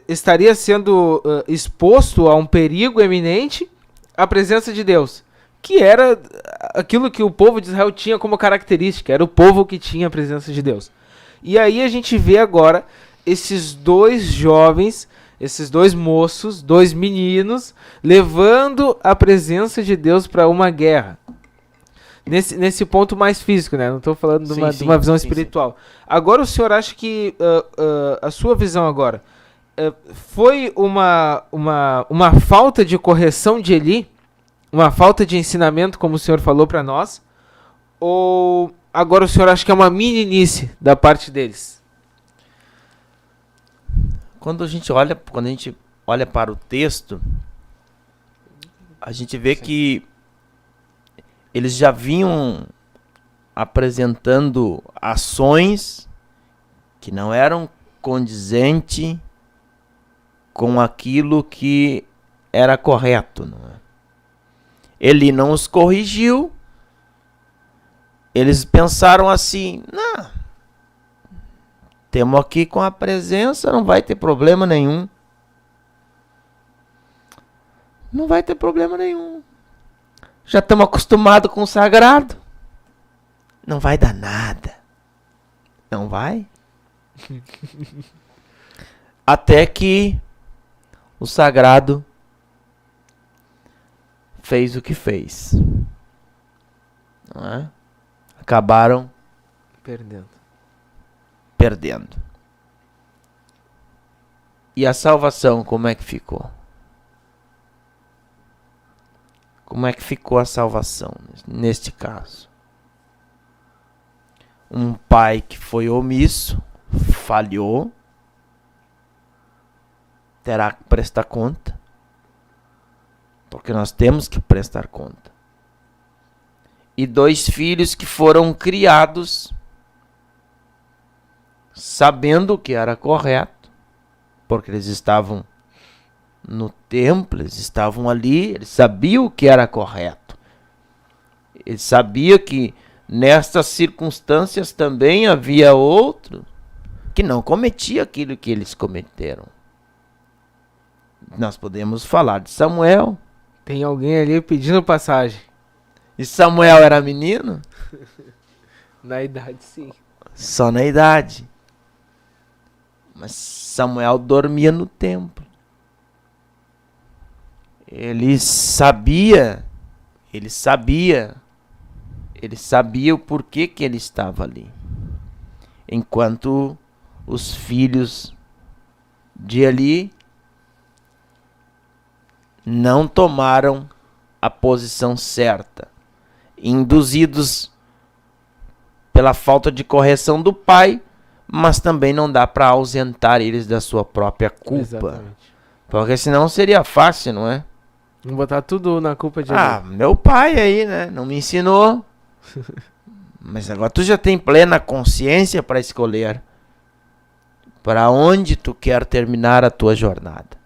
estaria sendo exposto a um perigo eminente a presença de Deus, que era aquilo que o povo de Israel tinha como característica, era o povo que tinha a presença de Deus. E aí a gente vê agora esses 2 jovens, esses 2 moços, 2 meninos, levando a presença de Deus para uma guerra. Nesse ponto mais físico, né? Não estou falando de uma visão espiritual. Agora o senhor acha que a sua visão agora foi uma falta de correção de Eli? Uma falta de ensinamento, como o senhor falou para nós? Ou agora o senhor acha que é uma meninice da parte deles? Quando a gente olha para o texto, a gente vê que eles já vinham apresentando ações que não eram condizentes com aquilo que era correto, não é? Ele não os corrigiu. Eles pensaram assim: não, temos aqui com a presença, não vai ter problema nenhum. Não vai ter problema nenhum. Já estamos acostumados com o sagrado. Não vai dar nada. Não vai. Até que o sagrado fez o que fez. Não é? Acabaram perdendo. E a salvação, como é que ficou? Como é que ficou a salvação neste caso? Um pai que foi omisso, falhou, terá que prestar conta, porque nós temos que prestar conta. E 2 filhos que foram criados sabendo o que era correto, porque eles estavam no templo, eles estavam ali, eles sabiam o que era correto. Eles sabiam que nestas circunstâncias também havia outro que não cometia aquilo que eles cometeram. Nós podemos falar de Samuel. Tem alguém ali pedindo passagem. E Samuel era menino? Na idade, sim. Só na idade. Mas Samuel dormia no templo. Ele sabia o porquê que ele estava ali. Enquanto os filhos de Eli não tomaram a posição certa, induzidos pela falta de correção do pai, mas também não dá para ausentar eles da sua própria culpa. Exatamente. Porque senão seria fácil, não é? Vamos botar tudo na culpa de Ah, Eli. meu pai aí, né? Não me ensinou. Mas agora tu já tem plena consciência para escolher para onde tu quer terminar a tua jornada.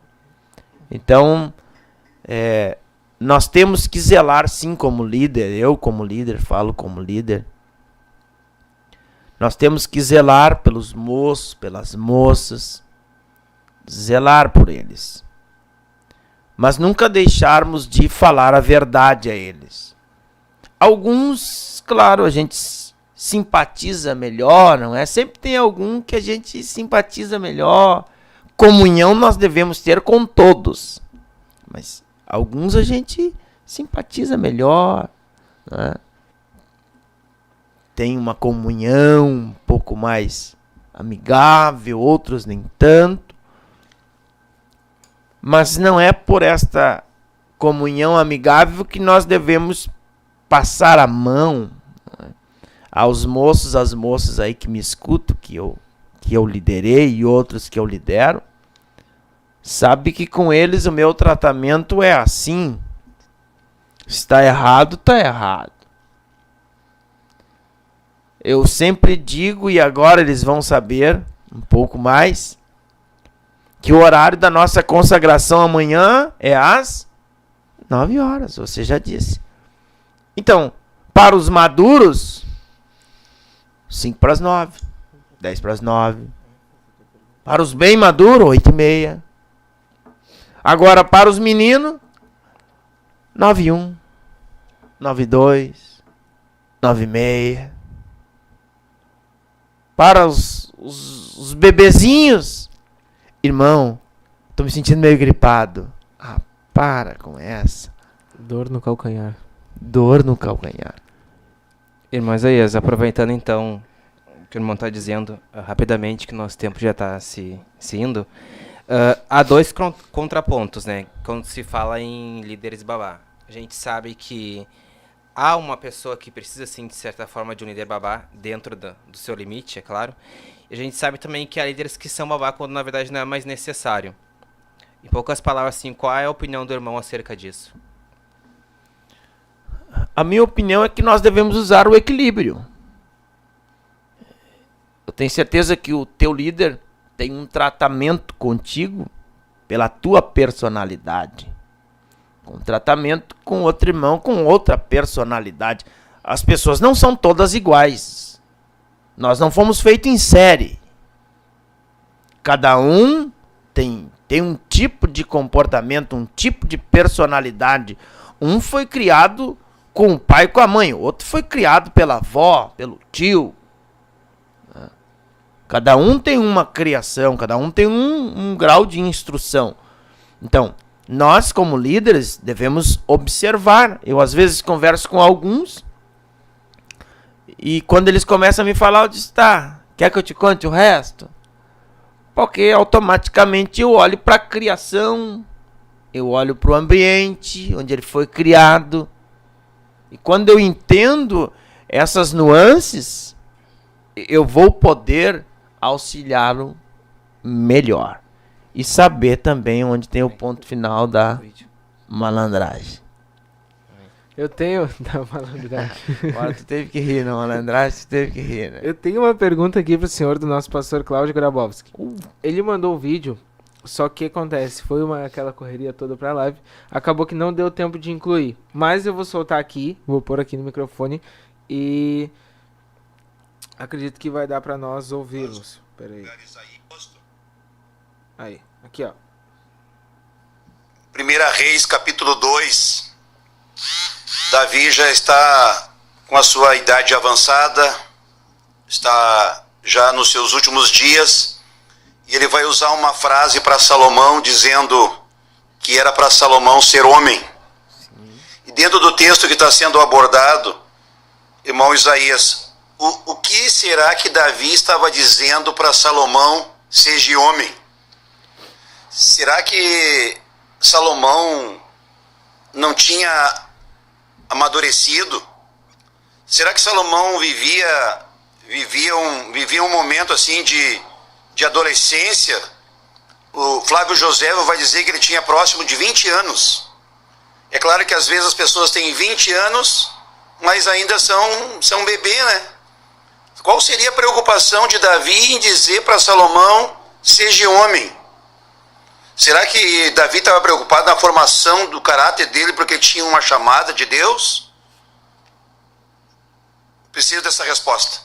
Então, nós temos que zelar sim como líder. Eu como líder, falo como líder. Nós temos que zelar pelos moços, pelas moças. Zelar por eles. Mas nunca deixarmos de falar a verdade a eles. Alguns, claro, a gente simpatiza melhor, não é? Sempre tem algum que a gente simpatiza melhor. Comunhão nós devemos ter com todos. Mas alguns a gente simpatiza melhor, né? Tem uma comunhão um pouco mais amigável, outros nem tanto. Mas não é por esta comunhão amigável que nós devemos passar a mão, né, aos moços, às moças aí que me escutam, que eu liderei e outros que eu lidero. Sabe que com eles o meu tratamento é assim. Se está errado, está errado. Eu sempre digo, e agora eles vão saber um pouco mais, que o horário da nossa consagração amanhã é às 9 horas, você já disse. Então, para os maduros, 5 para as 9, 10 para as 9. Para os bem maduros, 8h30. Agora, para os meninos, 9h01, 9h02, 9h30. Para os bebezinhos, irmão, tô me sentindo meio gripado. Ah, para com essa. Dor no calcanhar. Dor no calcanhar. Irmão Isaías, aproveitando então o que o irmão está dizendo rapidamente, que nosso tempo já está se indo, há dois contrapontos, né? Quando se fala em líderes babá. A gente sabe que há uma pessoa que precisa, sim, de certa forma, de um líder babá, dentro do seu limite, é claro. E a gente sabe também que há líderes que são babá quando, na verdade, não é mais necessário. Em poucas palavras, assim, qual é a opinião do irmão acerca disso? A minha opinião é que nós devemos usar o equilíbrio. Eu tenho certeza que o teu líder tem um tratamento contigo pela tua personalidade. Um tratamento com outro irmão com outra personalidade. As pessoas não são todas iguais. Nós não fomos feitos em série. Cada um tem um tipo de comportamento, um tipo de personalidade. Um foi criado com o pai e com a mãe. O outro foi criado pela avó, pelo tio. Cada um tem uma criação, cada um tem um grau de instrução. Então, nós como líderes devemos observar. Eu às vezes converso com alguns e quando eles começam a me falar, eu disse, tá, quer que eu te conte o resto? Porque automaticamente eu olho para a criação, eu olho para o ambiente onde ele foi criado. E quando eu entendo essas nuances, eu vou poder auxiliá-lo melhor. E saber também onde tem o ponto final da malandragem. Eu tenho... Da malandragem. Agora tu teve que rir, não, malandragem, tu teve que rir, né? Eu tenho uma pergunta aqui pro senhor do nosso pastor Cláudio Grabowski. Ele mandou o vídeo, só que acontece, foi aquela correria toda pra live, acabou que não deu tempo de incluir. Mas eu vou soltar aqui, vou pôr aqui no microfone e acredito que vai dar pra nós ouvirmos. Pera aí. Aí, aqui ó. 1 Reis, capítulo 2. Davi já está com a sua idade avançada, está já nos seus últimos dias, e ele vai usar uma frase para Salomão, dizendo que era para Salomão ser homem. E dentro do texto que está sendo abordado, irmão Isaías, o que será que Davi estava dizendo para Salomão, seja homem? Será que Salomão não tinha amadurecido? Será que Salomão vivia um momento assim de adolescência? O Flávio Josévo vai dizer que ele tinha próximo de 20 anos. É claro que às vezes as pessoas têm 20 anos, mas ainda são bebê, né? Qual seria a preocupação de Davi em dizer para Salomão, seja homem? Será que Davi estava preocupado na formação do caráter dele porque tinha uma chamada de Deus? Preciso dessa resposta.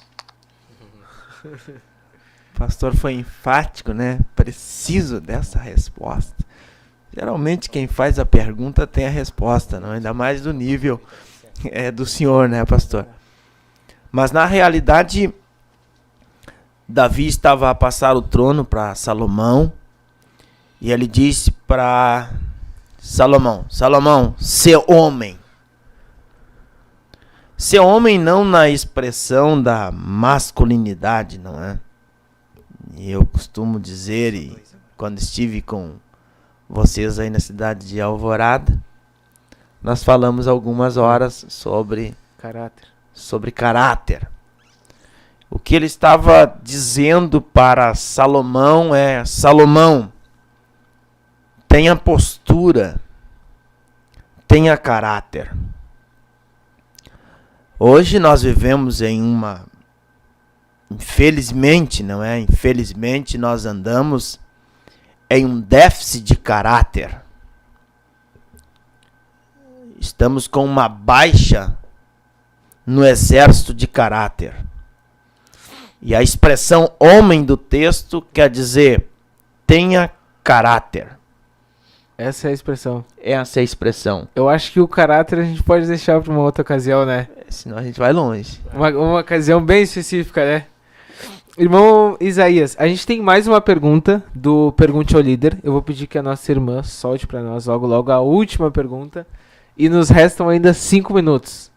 O pastor foi enfático, né? Preciso dessa resposta. Geralmente quem faz a pergunta tem a resposta, não? Ainda mais do nível do senhor, né, pastor? Mas na realidade, Davi estava a passar o trono para Salomão. E ele disse para Salomão, ser homem. Ser homem não na expressão da masculinidade, não é? E eu costumo dizer, e quando estive com vocês aí na cidade de Alvorada, nós falamos algumas horas sobre caráter. O que ele estava dizendo para Salomão é: Salomão, tenha postura, tenha caráter. Hoje nós vivemos em uma... Infelizmente, não é? Infelizmente nós andamos em um déficit de caráter. Estamos com uma baixa no exército de caráter. E a expressão homem do texto quer dizer tenha caráter. Essa é a expressão. Essa é a expressão. Eu acho que o caráter a gente pode deixar para uma outra ocasião, né? Senão a gente vai longe. Uma ocasião bem específica, né? Irmão Isaías, a gente tem mais uma pergunta do Pergunte ao Líder. Eu vou pedir que a nossa irmã solte para nós logo a última pergunta. E nos restam ainda 5 minutos.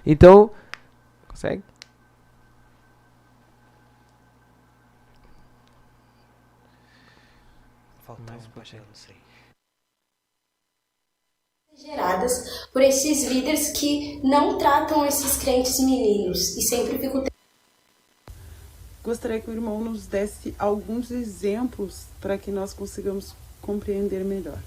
Então, consegue? Geradas por esses líderes que não tratam esses crentes meninos e sempre ficam... Gostaria que o irmão nos desse alguns exemplos para que nós consigamos compreender melhor.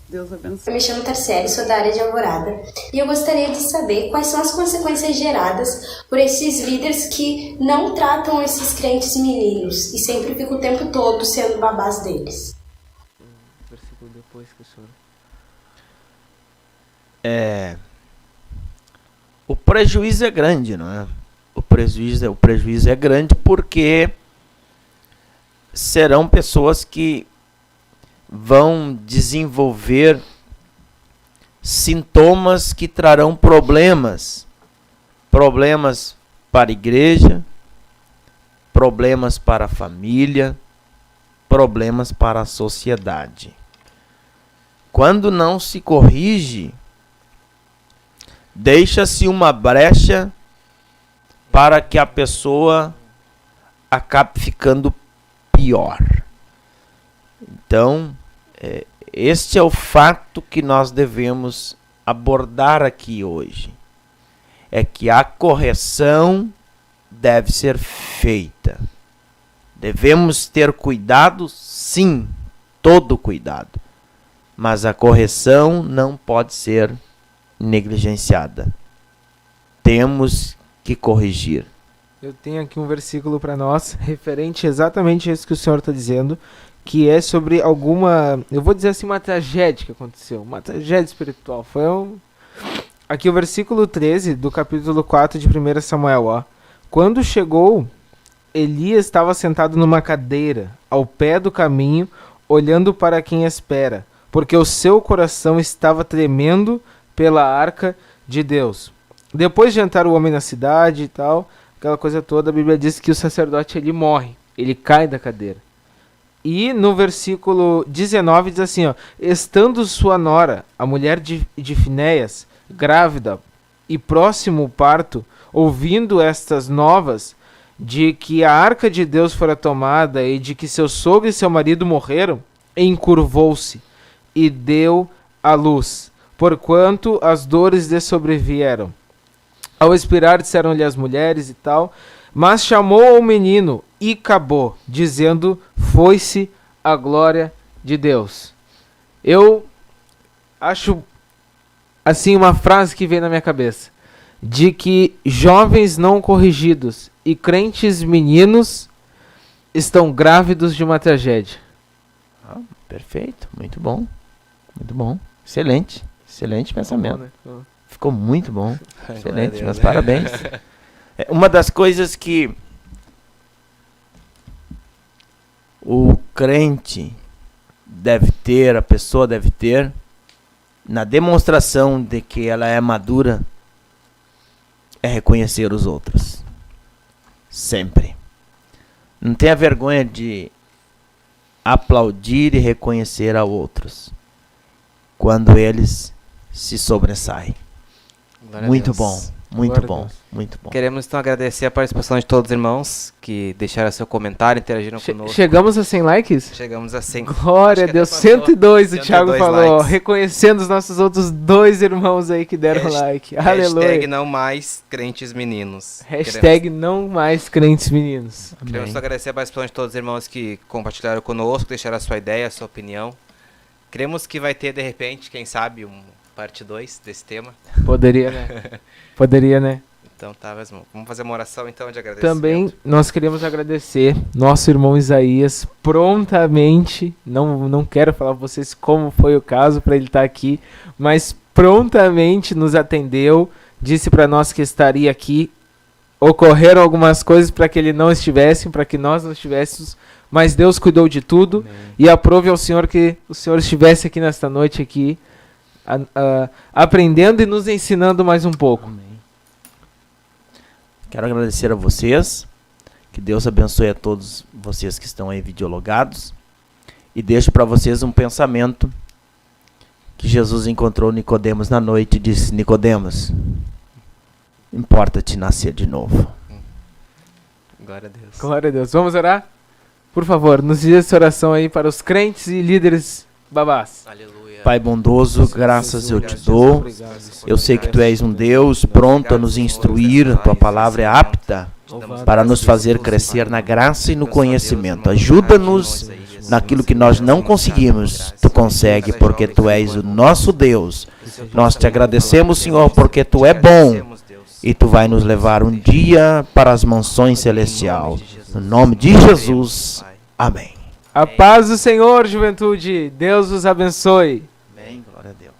Deus abençoe. Eu me chamo Tarcélio, sou da área de Alvorada, e eu gostaria de saber quais são as consequências geradas por esses líderes que não tratam esses crentes meninos e sempre ficam o tempo todo sendo babás deles. Versículo depois que o senhor... O prejuízo é grande, não é? O prejuízo é grande porque serão pessoas que vão desenvolver sintomas que trarão problemas para a igreja, problemas para a família, problemas para a sociedade. Quando não se corrige, deixa-se uma brecha para que a pessoa acabe ficando pior. Então, este é o fato que nós devemos abordar aqui hoje. É que a correção deve ser feita. Devemos ter cuidado, sim, todo cuidado. Mas a correção não pode ser negligenciada. Temos que corrigir. Eu tenho aqui um versículo para nós, referente exatamente a isso que o senhor está dizendo, que é sobre alguma, eu vou dizer assim, uma tragédia que aconteceu, uma tragédia espiritual. Aqui o versículo 13 do capítulo 4 de 1 Samuel, ó. Quando chegou, Elias estava sentado numa cadeira, ao pé do caminho, olhando para quem espera, porque o seu coração estava tremendo pela arca de Deus. Depois de entrar o homem na cidade e tal, aquela coisa toda, a Bíblia diz que o sacerdote ele morre, ele cai da cadeira. E no versículo 19 diz assim, ó, estando sua nora, a mulher de Finéias, grávida e próximo ao parto, ouvindo estas novas de que a arca de Deus fora tomada e de que seu sogro e seu marido morreram, encurvou-se e deu à luz, porquanto as dores lhe sobrevieram. Ao expirar, disseram-lhe as mulheres e tal, mas chamou ao menino e acabou, dizendo, foi-se a glória de Deus. Eu acho, assim, uma frase que vem na minha cabeça, de que jovens não corrigidos e crentes meninos estão grávidos de uma tragédia. Perfeito, muito bom. Muito bom. Excelente. Excelente pensamento. Ficou muito bom. Excelente, meus parabéns. Uma das coisas que o crente deve ter, a pessoa deve ter, na demonstração de que ela é madura, é reconhecer os outros. Sempre. Não tenha vergonha de aplaudir e reconhecer a outros quando eles se sobressaem. Muito bom, muito bom, muito bom. Queremos então agradecer a participação de todos os irmãos que deixaram seu comentário, interagiram conosco. Chegamos a 100 likes? Chegamos a 100. Glória a Deus, 102 o Thiago falou, likes. Reconhecendo os nossos outros 2 irmãos aí que deram like. Aleluia. Hashtag não mais crentes meninos. Hashtag não mais crentes meninos. Queremos só agradecer a participação de todos os irmãos que compartilharam conosco, deixaram a sua ideia, a sua opinião. Queremos que vai ter, de repente, quem sabe, parte 2 desse tema. Poderia, né? Poderia, né? Então tá, mas vamos fazer uma oração então de agradecimento. Também nós queremos agradecer nosso irmão Isaías prontamente, não quero falar para vocês como foi o caso para ele estar aqui, mas prontamente nos atendeu, disse para nós que estaria aqui. Ocorreram algumas coisas para que ele não estivesse, para que nós não estivéssemos, mas Deus cuidou de tudo. Amém. E aprove ao Senhor que o Senhor estivesse aqui nesta noite aqui, aprendendo e nos ensinando mais um pouco. Amém. Quero agradecer a vocês, que Deus abençoe a todos vocês que estão aí videologados, e deixo para vocês um pensamento que Jesus encontrou Nicodemos na noite e disse: Nicodemos, importa-te nascer de novo. Glória a Deus. Glória a Deus. Vamos orar? Por favor, nos diz essa oração aí para os crentes e líderes babás. Aleluia. Pai bondoso, graças eu te dou. Eu sei que tu és um Deus pronto a nos instruir, a tua palavra é apta para nos fazer crescer na graça e no conhecimento. Ajuda-nos naquilo que nós não conseguimos. Tu consegue porque tu és o nosso Deus. Nós te agradecemos, Senhor, porque tu é bom e tu vai nos levar um dia para as mansões celestiais. No nome de Jesus. Amém. A paz do Senhor, juventude. Deus os abençoe. Amém. Glória a Deus.